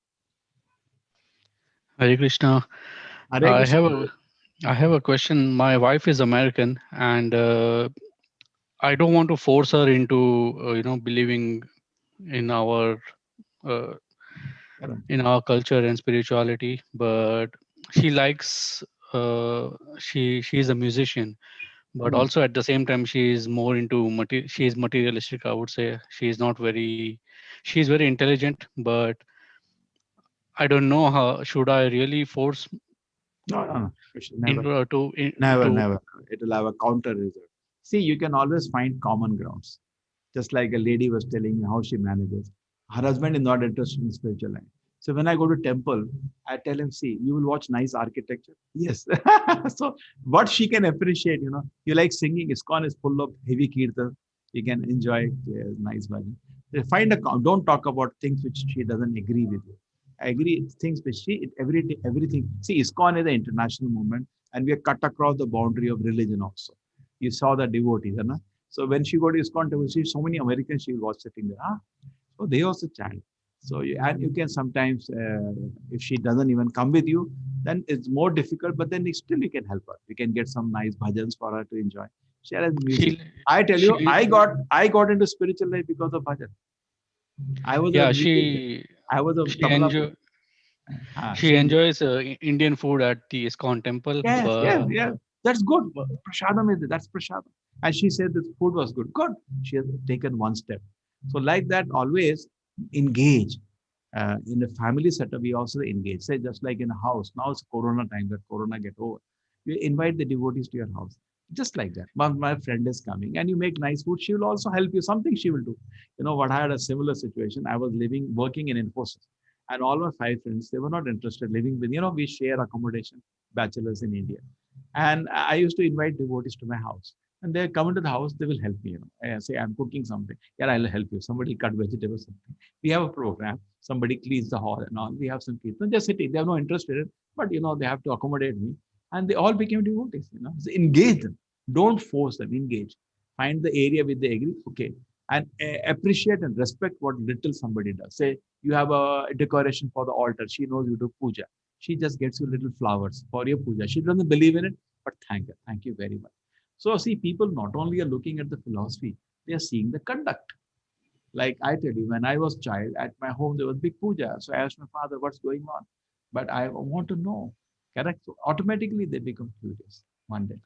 Hare Krishna. Hare Krishna. I have a question. My wife is American, and I don't want to force her into believing in our culture and spirituality, but she likes she's a musician, but also at the same time she is more into she is materialistic. I would say she's very intelligent, but I don't know how should I really force No. Never. to Never. It will have a counter result. See, you can always find common grounds. Just like a lady was telling me how she manages. Her husband is not interested in spiritual life. So when I go to temple, I tell him, see, you will watch nice architecture. Yes. So what she can appreciate, you like singing, ISKCON is full of heavy kirtan. You can enjoy nice bhajan. Don't talk about things which she doesn't agree with you. I agree things which everything. See, ISKCON is an international movement and we are cut across the boundary of religion also. You saw the devotees, right? So when she got to ISKCON temple, she so many Americans she was sitting there. So they also chant. So you can sometimes, if she doesn't even come with you, then it's more difficult. But then still you can help her. You can get some nice bhajans for her to enjoy. She has music. I tell you, I got into spiritual life because of bhajan. I was she enjoys Indian food at the ISKCON temple. Yes. That's good. Prasadam is that's prasadam. And she said this food was good. Good. She has taken one step. So like that, always engage. In a family setup, we also engage. Say just like in a house. Now it's Corona time. That Corona get over. You invite the devotees to your house. Just like that. My friend is coming and you make nice food. She will also help you. Something she will do. What I had a similar situation. I was working in Infosys. And all my 5 friends, they were not interested living with, we share accommodation, bachelors in India. And I used to invite devotees to my house. And they come into the house, they will help me, I say, I'm cooking something. Yeah, I'll help you. Somebody cut vegetables, something. We have a program. Somebody cleans the hall and all. We have some kids. They're sitting. They have no interest in it. But, they have to accommodate me. And they all became devotees, So engage them. Don't force them. Engage. Find the area where they agree. Okay. And appreciate and respect what little somebody does. Say, you have a decoration for the altar. She knows you do puja. She just gets you little flowers for your puja. She doesn't believe in it, but thank her. Thank you very much. So see, people not only are looking at the philosophy, they are seeing the conduct. Like I tell you, when I was child, at my home, there was big puja. So I asked my father, what's going on? But I want to know. Correct? So automatically they become curious one day.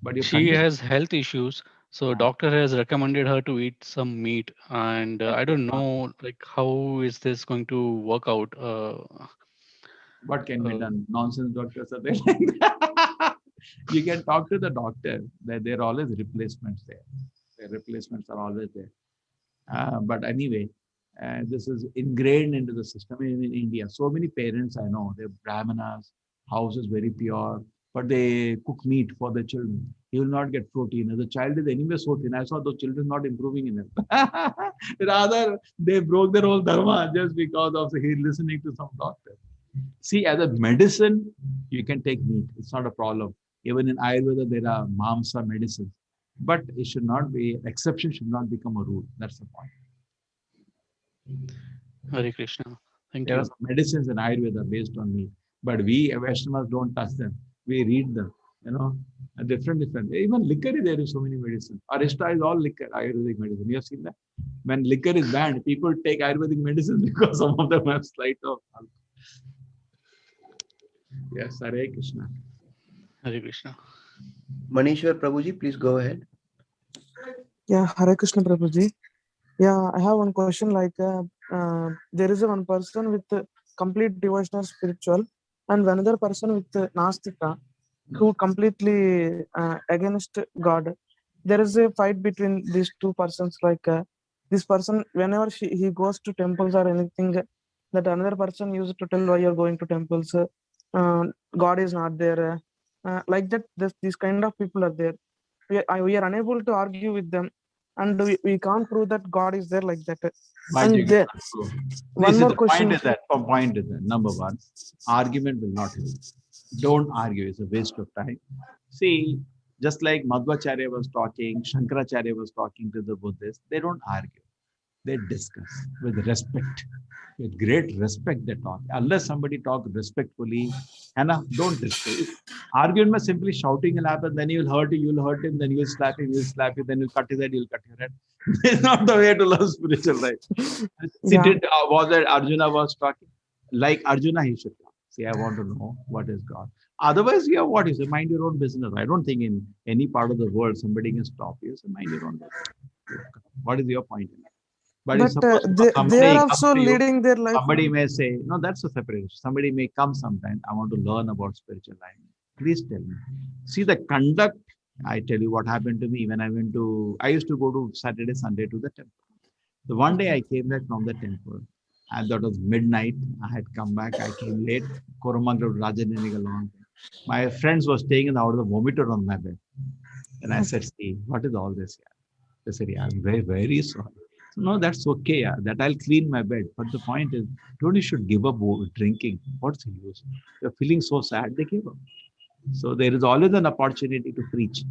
But she has health issues. So doctor has recommended her to eat some meat. And I don't know, how is this going to work out? What can be done? Nonsense doctors are there. You can talk to the doctor. There are always replacements there. The replacements are always there. But anyway, this is ingrained into the system in India. So many parents I know, they're Brahmanas, house is very pure, but they cook meat for their children. He will not get protein. As a child is anyway so thin. I saw those children not improving in it. Rather, they broke their whole dharma just because of he listening to some doctor. See, as a medicine, you can take meat. It's not a problem. Even in Ayurveda, there are mamsa medicines. But it should not be, exception should not become a rule. That's the point. Hare Krishna. Thank There you. are some medicines in Ayurveda based on meat. But we Vaishnavas don't touch them. We read them, different. Even liquor, there is so many medicines. Arista is all liquor, Ayurvedic medicine. You have seen that? When liquor is banned, people take Ayurvedic medicine because some of them have slight of alcohol. Yes, Hare Krishna. Hare Krishna. Manishwar Prabhuji, please go ahead. Yeah, Hare Krishna Prabhuji. Yeah, I have one question. There is one person with complete devotional spiritual, and another person with Nastika, who completely against God. There is a fight between these two persons. This person, whenever he goes to temples or anything, that another person used to tell why you're going to temples. God is not there. Like that, these kind of people are there. We are unable to argue with them, and we can't prove that God is there like that. But you And there, cannot prove. one more The question. point is that number one, argument will not help. Don't argue, it's a waste of time. See, just like Madhvacharya was talking, Shankaracharya was talking to the Buddhists, they don't argue. They discuss with respect. With great respect they talk. Unless somebody talks respectfully, don't discuss. Argument means simply shouting will happen, then you'll hurt him, then you'll slap him, then you'll cut his head, you'll cut your head. It's not the way to learn spiritual life. See, was that Arjuna was talking? Like Arjuna, he should talk. See, I want to know what is God. Otherwise, what is it? Mind your own business. I don't think in any part of the world somebody can stop you. So mind your own business. What is your point in it? But if suppose they are also leading their life. Somebody may say, no, that's a separation. Somebody may come sometime. I want to learn about spiritual life. Please tell me. See the conduct. I tell you what happened to me when I used to go to Saturday, Sunday to the temple. So one day I came back from the temple, and that was midnight. I had come back. I came late. Koramangala Rajaniniga long. My friends were staying in the house, vomited on my bed. And I said, see, what is all this? They said, yeah, I'm very, very sorry. So, no, that's okay. Yeah, that I'll clean my bed. But the point is, don't you should give up drinking. What's the use? You're feeling so sad, they give up. So there is always an opportunity to preach.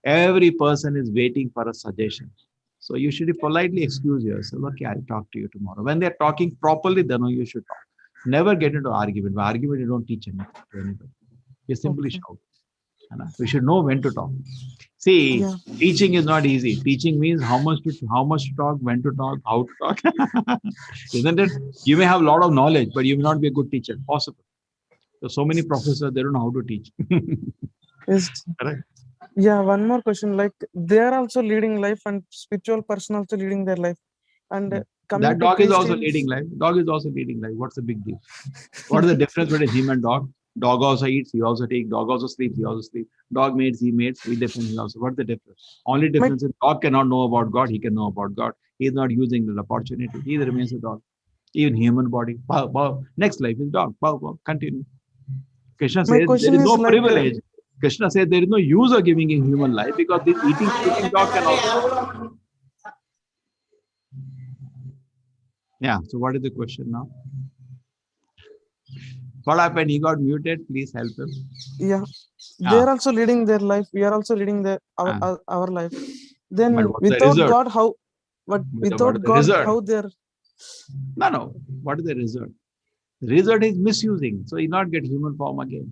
Every person is waiting for a suggestion. So you should politely excuse yourself. Okay, I'll talk to you tomorrow. When they're talking properly, then you should talk. Never get into argument. By argument, you don't teach anything to anybody. You simply shout. We should know when to talk. See, teaching is not easy. Teaching means how much to talk, when to talk, how to talk. Isn't it? You may have a lot of knowledge, but you may not be a good teacher. Possible. So many professors, they don't know how to teach. Yes. Correct. Yeah, one more question. They are also leading life, and spiritual person also leading their life. And that dog is also leading life. Dog is also leading life. What's the big deal? What is the difference between him and dog? Dog also eats, he also takes. Dog also sleeps, he also sleeps. Dog mates, he mates. We depend he also. What's the difference? Only difference is dog cannot know about God. He can know about God. He is not using the opportunity. He remains a dog. Even human body. Bow, bow. Next life is dog. Bow, bow. Continue. Krishna says there is no privilege. Krishna says there is no use of giving a human life because this eating, sleeping dog can also. Yeah. So what is the question now? What happened? He got muted. Please help him. Yeah, they are also leading their life. We are also leading our life. Then without God, how? But without God, how they're? No. What is the result? The result is misusing. So he not get human form again.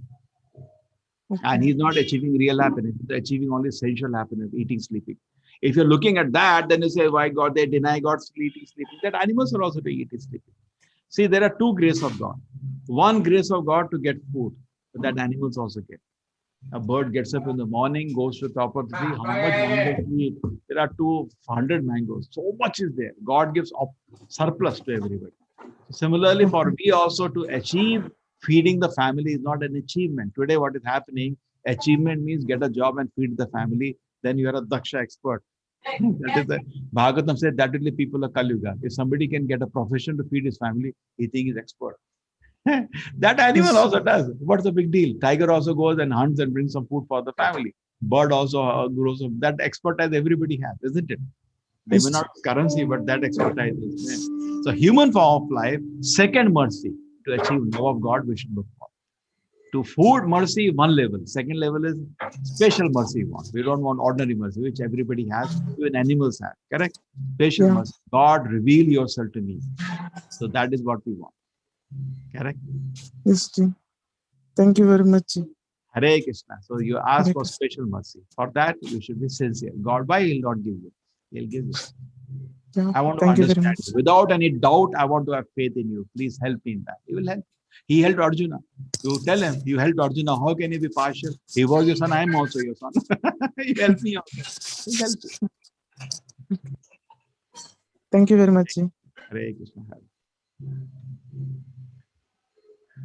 Okay. And he's not achieving real happiness. He's achieving only sensual happiness, eating, sleeping. If you're looking at that, then you say, why God? They deny God sleeping. That animals are also doing eating, sleeping. See, there are two grace of God. One grace of God to get food, but that animals also get. A bird gets up in the morning, goes to the top of the tree. How much mangoes to eat? There are 200 mangoes. So much is there. God gives surplus to everybody. Similarly, for me also to achieve feeding the family is not an achievement. Today, what is happening? Achievement means get a job and feed the family. Then you are a Daksha expert. That is the Bhagavatam said that will be people of Kali Yuga. If somebody can get a profession to feed his family, he thinks he's expert. That animal also does. What's the big deal? Tiger also goes and hunts and brings some food for the family. Bird also grows up. That expertise everybody has, isn't it? They may not have currency, but that expertise is there. So human form of life, second mercy to achieve love of God, we should look for. To food mercy, one level. Second level is special mercy we want. We don't want ordinary mercy, which everybody has, even animals have. Correct? Special mercy. God, reveal yourself to me. So that is what we want. Correct? Yes, thank you very much. Hare Krishna. So you ask for special mercy. For that, you should be sincere. God, why He'll not give you? He'll give you. Yeah, I want to thank you very understand much. you. Without any doubt, I want to have faith in you. Please help me in that. He will help. He helped Arjuna. You tell him, you helped Arjuna. How can he be partial? He was your son. I am also your son. He helped me also. He helped you. Thank you very much. Ji. Hare Krishna.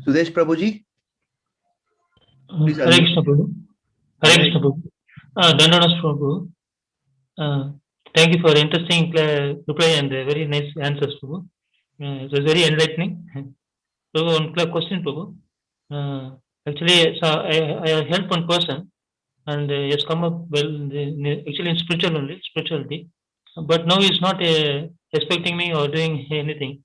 Sudesh Prabhuji, please Hare unmute. Krishna Prabhu. Hare Krishna Prabhu. Dandadas Prabhu. Thank you for interesting reply and very nice answers, Prabhu. It was very enlightening. Prabhu, one question, Prabhu. Actually, so I helped one person and he has come up well, actually in spiritual only, spirituality. But now he's not respecting me or doing anything.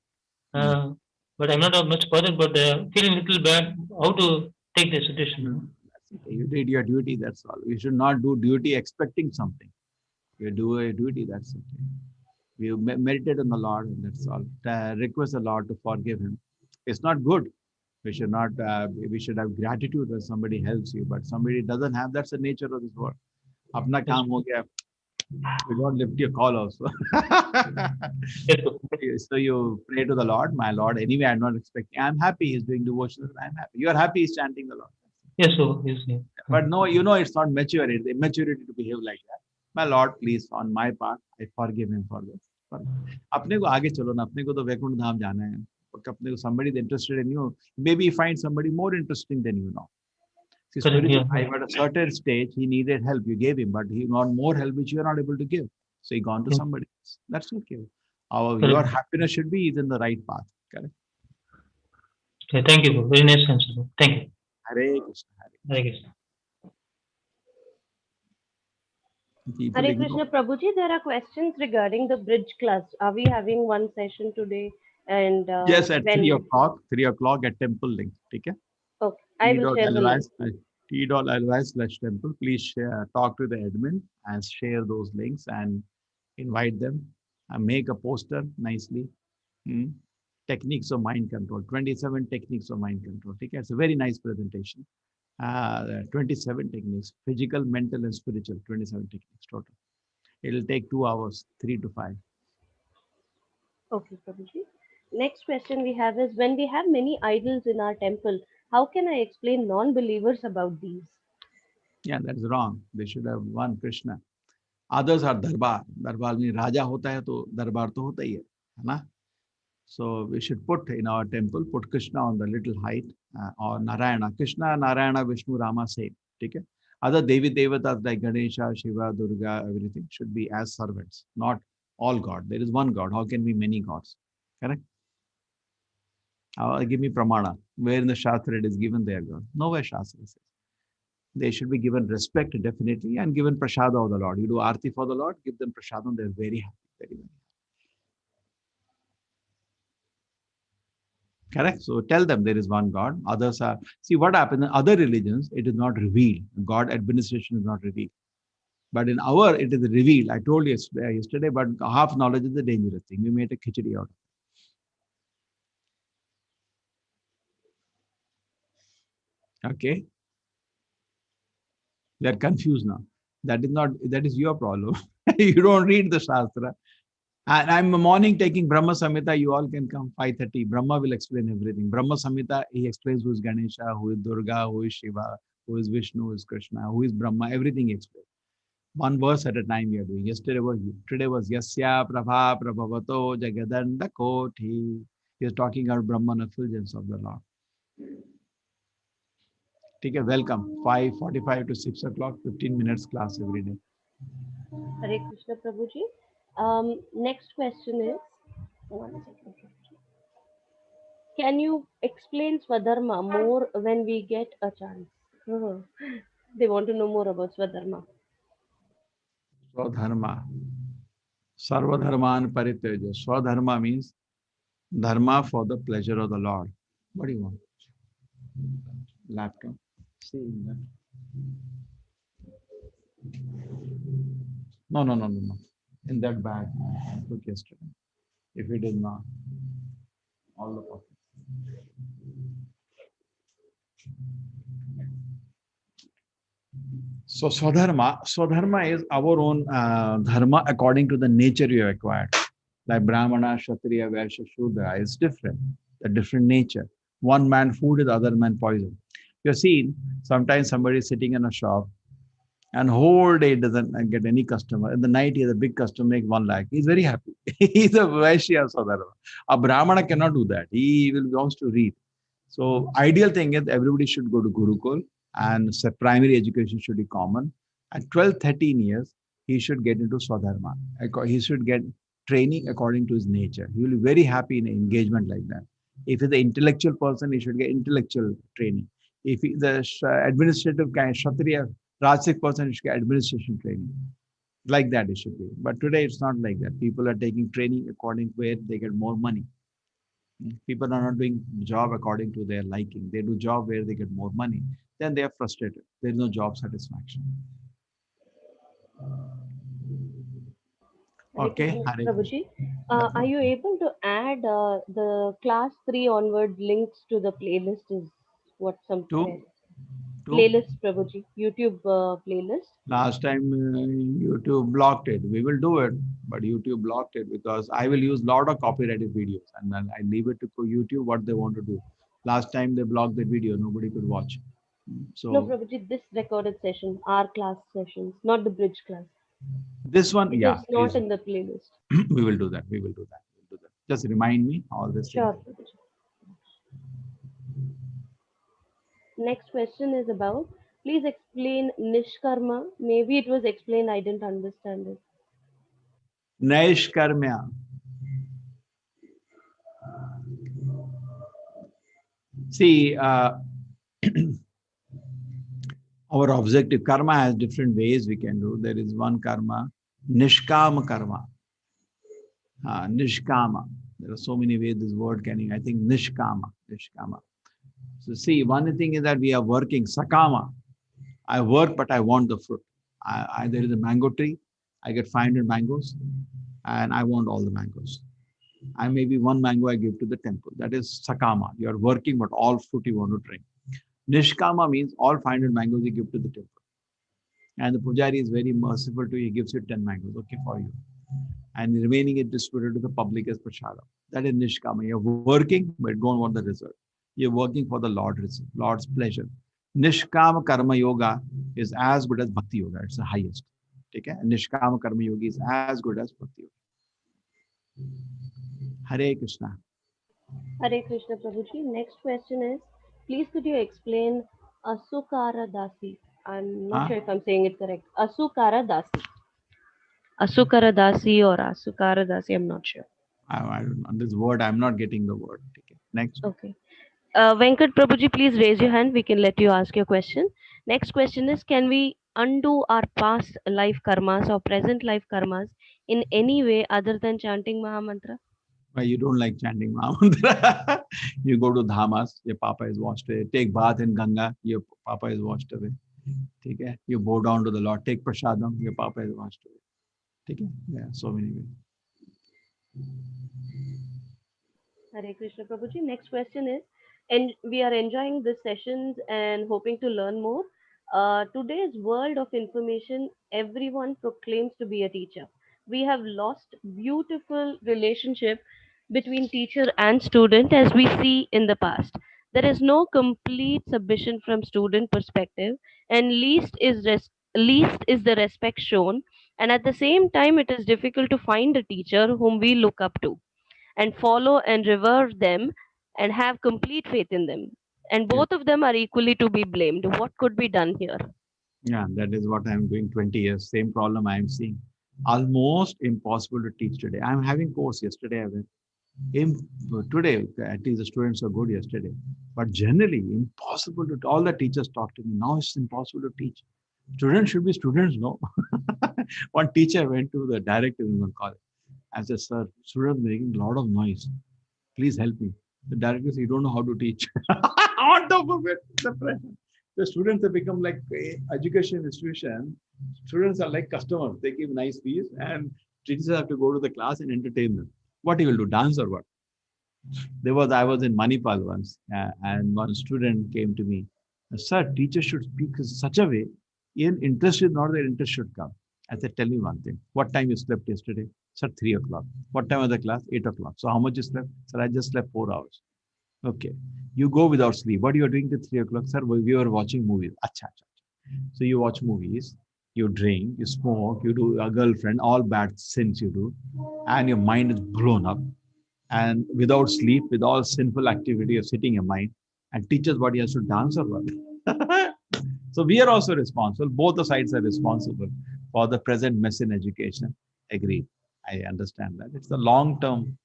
But I'm not much bothered, but feeling a little bad. How to take the situation? You did your duty, that's all. You should not do duty expecting something. You do a duty, that's okay. You meditate on the Lord, and that's all. Request the Lord to forgive him. It's not good. We should not. We should have gratitude when somebody helps you, but somebody doesn't have. That's the nature of this world. Apna kaam ho gaya. You don't lift your call also. So you pray to the Lord, my Lord. Anyway, I'm not expecting. I'm happy he's doing devotional. I'm happy. You are happy he's chanting the Lord. Yes, sir. Yes, sir. But no, it's not mature. It's immaturity to behave like that. My Lord, please, on my part, I forgive him for this. अपने को आगे चलो ना, अपने को तो वैकुंठ धाम जाना है. अपने को somebody is interested in you. Maybe you find somebody more interesting than you now. See, spiritual life at a certain stage, he needed help. You gave him, but he got more help which you are not able to give. So he gone to somebody else. That's okay. Your happiness should be in the right path. Correct? Okay, thank you. Very nice answer. Thank you. Hare Krishna. Hare Krishna. Hare Krishna Prabhuji, there are questions regarding the bridge class. Are we having one session today? And yes, at 3 o'clock. 3 o'clock at Temple Link. Okay. Okay, I will share the link. T.LY/temple. Please share, talk to the admin and share those links and invite them and make a poster nicely. Techniques of mind control. 27 techniques of mind control. Okay. It's a very nice presentation. 27 techniques, physical, mental, and spiritual. 27 techniques total. It'll take 2 hours, 3 to 5. Okay, Prabhuji. Next question we have is, when we have many idols in our temple, how can I explain non-believers about these? Yeah, that's wrong. They should have one Krishna. Others are darbar. Darbar means Raja hota hai, to darbar to hota hi hai, na? So we should put in our temple, put Krishna on the little height, or Narayana. Krishna, Narayana, Vishnu, Rama, same. Okay? Other Devi Devatas like Ganesha, Shiva, Durga, everything should be as servants, not all God. There is one God. How can be many gods? Correct? Give me pramana. Where in the Shastra it is given there, God? Nowhere Shastra says. They should be given respect, definitely, and given prasada of the Lord. You do arti for the Lord, give them prasadam, they're very happy, very, very happy. Correct? So tell them there is one God. Others are, see what happens in other religions, it is not revealed. God administration is not revealed. But in our, it is revealed. I told you yesterday, but half knowledge is a dangerous thing. We made a khichdi out of it. Okay? They are confused now. That is your problem. You don't read the Shastra. And I'm morning taking Brahma Samhita. You all can come 5:30. Brahma will explain everything. Brahma Samhita, he explains who is Ganesha, who is Durga, who is Shiva, who is Vishnu, who is Krishna, who is Brahma. Everything he explains. One verse at a time we are doing. Today was Yasya Prabha Prabhavato Jagadanda Koti. He is talking about Brahman effulgence of the Lord. Okay, welcome. 5:45 to 6 o'clock, 15 minutes class every day. Hare Krishna Prabhuji. Next question is, one second. Can you explain Swadharma more when we get a chance? They want to know more about Swadharma. Swadharma. Sarvadharman Parityaja. Swadharma means dharma for the pleasure of the Lord. What do you want? Laptop. See in that. No. In that bag I took yesterday. If it is not, all the pockets. So Swadharma is our own dharma according to the nature you have acquired. Like Brahmana, Kshatriya, Vaishya, Shudra is different, a different nature. One man food is other man poison. You've seen sometimes somebody is sitting in a shop and whole day doesn't get any customer. In the night, he has a big customer, make 1 lakh. He's very happy. He's a Vaishya Sadharva. A Brahmana cannot do that. He will wants to read. So ideal thing is everybody should go to Gurukul and primary education should be common. At 12, 13 years, he should get into Swadharma. He should get training according to his nature. He will be very happy in an engagement like that. If he's an intellectual person, he should get intellectual training. If he's the administrative kind, Kshatriya, Rajasic person, he should get administration training. Like that it should be. But today it's not like that. People are taking training according to where they get more money. People are not doing job according to their liking. They do job where they get more money. Then they are frustrated. There is no job satisfaction. Okay, Hare Hare Prabhuji, Krishna. are you able to add the class 3 onward links to the playlist? Is what some Two. playlist, Prabhuji, YouTube playlist. Last time YouTube blocked it. We will do it, but YouTube blocked it because I will use lot of copyrighted videos and then I leave it to YouTube what they want to do. Last time they blocked the video, nobody could watch. So No, Prabhuji, this recorded session, our class sessions, not the bridge class. this one, It yeah, is not in the playlist. we will do that. We will do that. We'll do that. Just remind me all this. Sure, Prabhuji. Next question is about, please explain Nishkarma. Maybe it was explained, I didn't understand it. Naishkarmya. See, our objective karma has different ways we can do. There is one karma, Nishkama karma. Nishkama. There are so many ways this word can, I think Nishkama. Nishkama. So see, one thing is that we are working, Sakama. I work, but I want the fruit. There is a mango tree. I get 500 mangoes and I want all the mangoes. I maybe one mango I give to the temple. That is Sakama. You are working, but all fruit you want to drink. Nishkama means all 500 mangoes you give to the temple. And the pujari is very merciful to you. He gives you 10 mangoes, okay, for you. And the remaining is distributed to the public as prasada. That is Nishkama. You're working, but don't want the result. You're working for the Lord's pleasure. Nishkama Karma Yoga is as good as Bhakti Yoga. It's the highest. Okay? Nishkama Karma Yoga is as good as Bhakti Yoga. Hare Krishna. Hare Krishna, Prabhuji. Next question is, please could you explain Asukara Dasi? I'm not sure if I'm saying it correct. Asukara Dasi. Asukara Dasi or Asukara Dasi, I'm not sure. I don't know. This word, I'm not getting the word. Okay. Next. Okay. Venkat Prabhuji, please raise your hand. We can let you ask your question. Next question is, can we undo our past life karmas or present life karmas in any way other than chanting Mahamantra? Why you don't like chanting Mahamantra? You go to Dhamas, your Papa is washed away. Take bath in Ganga, your Papa is washed away. Okay? You bow down to the Lord. Take prasadam, your Papa is washed away. Okay? Yeah, so many ways. Hare Krishna Prabhuji. Next question is, and we are enjoying these sessions and hoping to learn more. Today's world of information, everyone proclaims to be a teacher. We have lost beautiful relationship between teacher and student as we see in the past. There is no complete submission from student perspective, and least is the respect shown. And at the same time, it is difficult to find a teacher whom we look up to and follow and revere them and have complete faith in them. And both of them are equally to be blamed. What could be done here? Yeah, that is what I'm doing 20 years. Same problem I'm seeing. Almost impossible to teach today. I'm having course yesterday. I went. Today, at least the students are good yesterday. But generally, impossible to, all the teachers talk to me. Now it's impossible to teach. Students should be students, no? One teacher went to the director in one college. I said, sir, students making a lot of noise. Please help me. The director said, you don't know how to teach. On top of it, the pressure. The students have become like education institution. Students are like customers. They give nice fees and teachers have to go to the class and entertain them. What he will do, dance or what? I was in Manipal once and one student came to me. Sir, teachers should speak in such a way, in interest is not their interest should come. I said, tell me one thing. What time you slept yesterday? Sir, 3 o'clock. What time was the class? 8 o'clock. So how much you slept? Sir, I just slept 4 hours. Okay. You go without sleep. What you are doing till 3 o'clock? Sir, we were watching movies. Acha, acha. So you watch movies, you drink, you smoke, you do a girlfriend, all bad sins you do, and your mind is blown up. And without sleep, with all sinful activity, you're sitting your mind and teaches what he has to dance or what. So we are also responsible. Both the sides are responsible for the present mess in education. Agreed. I understand that. It's the long-term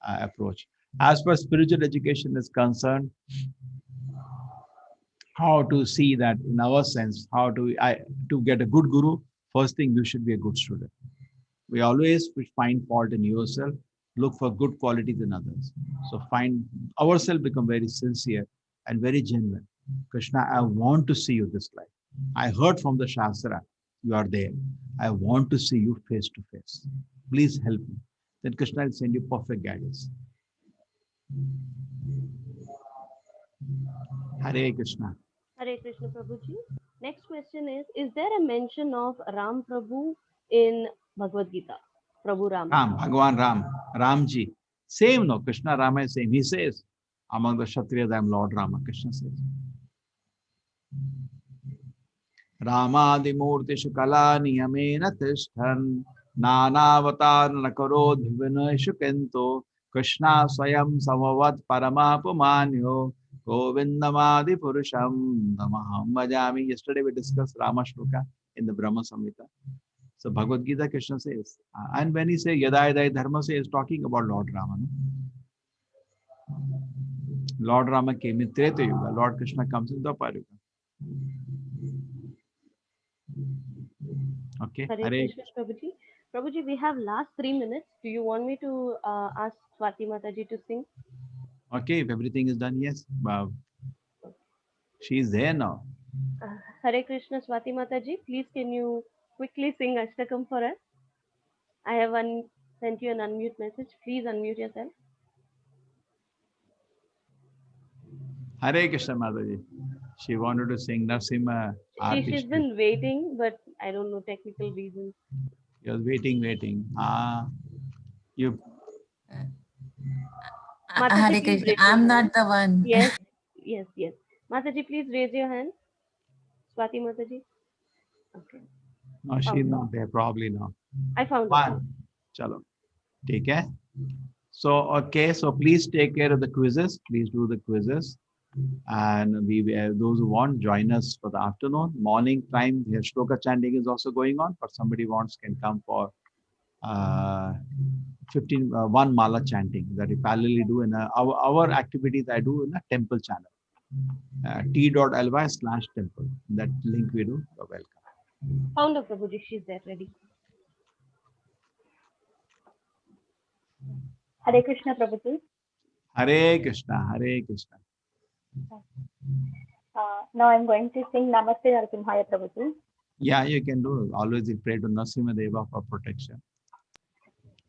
approach. As far as spiritual education is concerned, how to see that in our sense, how to get a good guru, first thing you should be a good student. We always find fault in yourself, look for good qualities in others. So find ourselves, become very sincere and very genuine. Krishna, I want to see you this life. I heard from the Shastra, you are there. I want to see you face to face. Please help me. Then Krishna will send you perfect guidance. Hare Krishna. Hare Krishna Prabhuji. Next question is there a mention of Ram Prabhu in Bhagavad Gita? Prabhu Ram. Ram, Bhagavan Ram, Ramji. Same, no, Krishna Rama is same. He says, among the Kshatriyas, I am Lord Rama, Krishna says. Ramadimurtishu kala niyamena tishtan nanavatarana karod vinayishu kento Krishna swayam samavat paramapumanyo govindamadi purusham namaham bhajami. Yesterday we discussed Rama Shloka in the Brahma Samhita. So Bhagavad Gita, Krishna says, and when he says Yada Yada Dharma, he is talking about Lord Rama. No? Lord Rama came in Treta Yuga. Lord Krishna comes in Dwapara Yuga. Okay. Hare Krishna Prabhuji. Prabhuji, we have last 3 minutes. Do you want me to ask Swati Mataji to sing? Okay, if everything is done, yes. She is there now. Hare Krishna Swati Mataji, please can you quickly sing Ashtakam for us? I have sent you an unmute message. Please unmute yourself. Hare Krishna Mataji. She wanted to sing Narsimha Aarti. She's been waiting, but I don't know technical reasons. She was waiting. You. Mataji, Hare please Krishna. raise your I'm hand. not the one. Yes. Mataji, please raise your hand. Swati Mataji. Okay. No, she's not there. Probably not. I found her. Chalo. Take care. So, okay. So please take care of the quizzes. Please do the quizzes. And those who want, join us for the afternoon. Morning time, here shloka chanting is also going on. But somebody wants can come for 1 mala chanting that we parallelly do in our activities. I do in a temple channel. t.ly/temple. That link we do. You're welcome. Found her, Prabhuji. She's there, ready. Hare Krishna, Prabhuji. Hare Krishna, Hare Krishna. Now I'm going to sing Namaste Narasimhaya, Prabhuji. Yeah, you can do. Always you pray to Narasimha Deva for protection.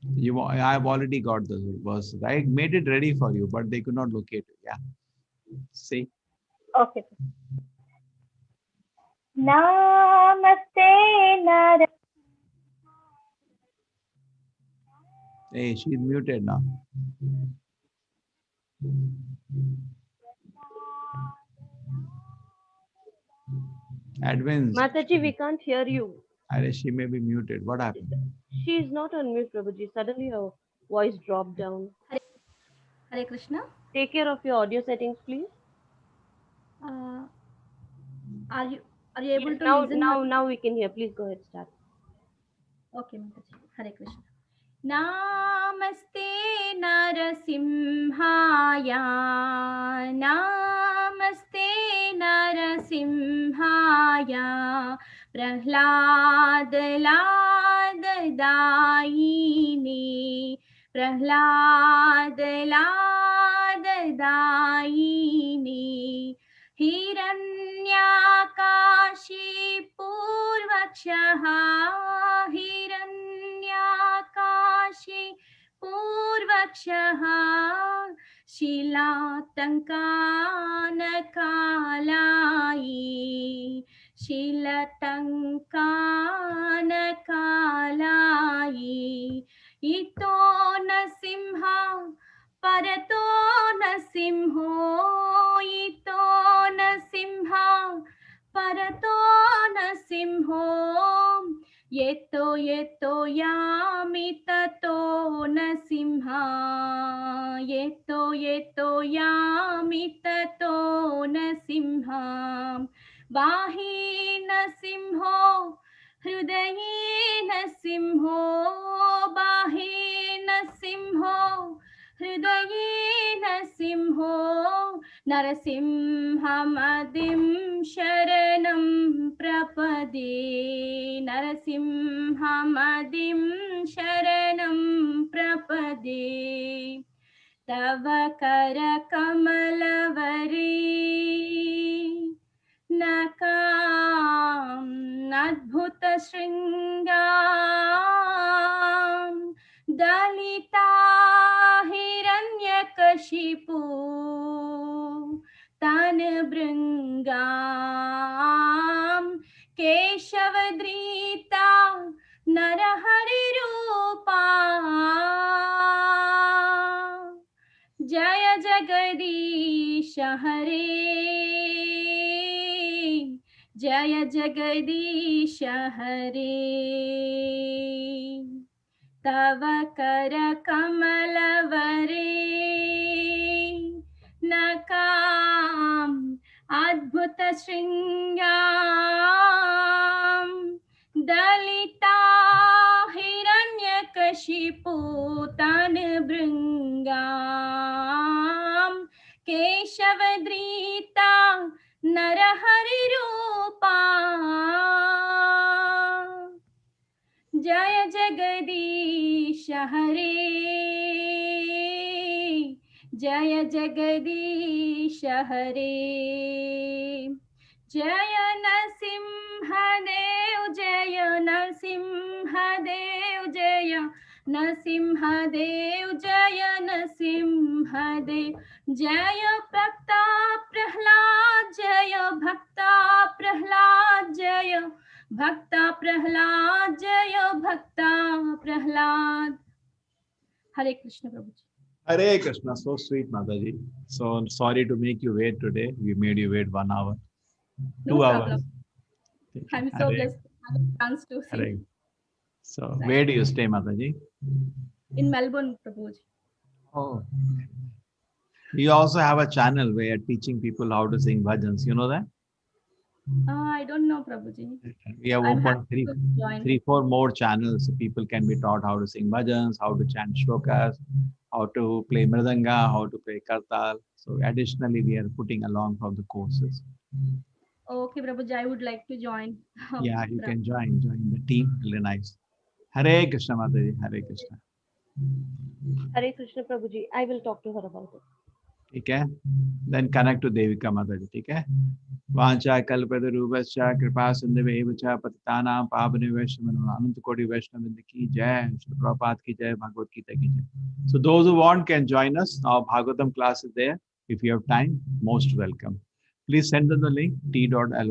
I've already got the verse. I made it ready for you, but they could not locate it. Yeah. See. Okay. Namaste Narasimhaya. Hey, she's muted now. Advance. Mataji, we can't hear you. She may be muted. What happened? She is not on mute, Prabhuji. Suddenly her voice dropped down. Hare Krishna. Take care of your audio settings, please. Are you able Yes, to listen? now we can hear. Please go ahead, start. Okay, Mataji. Hare Krishna. Namaste Narasimhaya. Namaste Narasimhaya. Prahlad Ladadaini. Prahlad Ladadaini. Hiranyakashi Purvakshaha. Hiranyakashi Purvakshaha. Shilatankankalai. Shilatankankalai. ito nasimha parato nasimho ito nasimha parato nasimho yeto yami tato nasimha yeto yami tato nasimha bahi nasimho हृदये नसिंहो बाहे नसिंहो हृदये नसिंहो नरसिंहमदिं शरणं प्रपदे नरसिंहमदिं शरणं प्रपदे तव करकमलवरे अद्भुत शृंगार दलिता हिरण्यकशिपु तन भृंगाम केशवद्रीता नरहरि रूपा जय जगदीश हरे जय जगदीश हरे तव कर कमलवरे नकाम अद्भुत शृंगार दलिता हिरण्यकशिपु तन भृंगाम केशवद्रीता नरहरि रूपा जय जगदीश हरे जय जगदीश हरे जय नरसिंहदेव जय नरसिंहदेव जय नरसिंहदेव जय नरसिंहदेव जय भक्ता प्रहलाद जय भक्ता प्रहलाद जय भक्ता प्रहलाद जय भक्ता प्रहलाद हरे कृष्ण प्रभु जी Hare Krishna, so sweet, Mataji. So sorry to make you wait today. We made you wait 1 hour, No 2 problem. hours. I'm so blessed to have a chance to Hare. sing So where do you stay, Mataji? in Melbourne, Prabhuji. Oh. You also have a channel where you're teaching people how to sing bhajans. You know that? I don't know, Prabhuji. We have I'm opened happy to join. 3-4 more channels. So people can be taught how to sing bhajans, how to chant shlokas, how to play mridanga, how to play kartal. So additionally, we are putting along from the courses. Okay, Prabhuji, I would like to join. Yeah, you can join the team. Really nice. Hare Krishna, Mataji. Hare Krishna. Hare Krishna Prabhuji. I will talk to her about it. ठीक है, then connect to Devika Mataji. ठीक है, वांछा कल्पतरुभ्यश्च कृपा सिन्धुभ्येव च पतितानां पावनेभ्यो नमः। अनंत कोटि वैष्णव वृंद की जय, श्री प्रभुपाद की जय, भगवत गीता की जय. So those who want can join us. Our Bhagavatam class is there. If you have time, most welcome. Please send them the link t.ly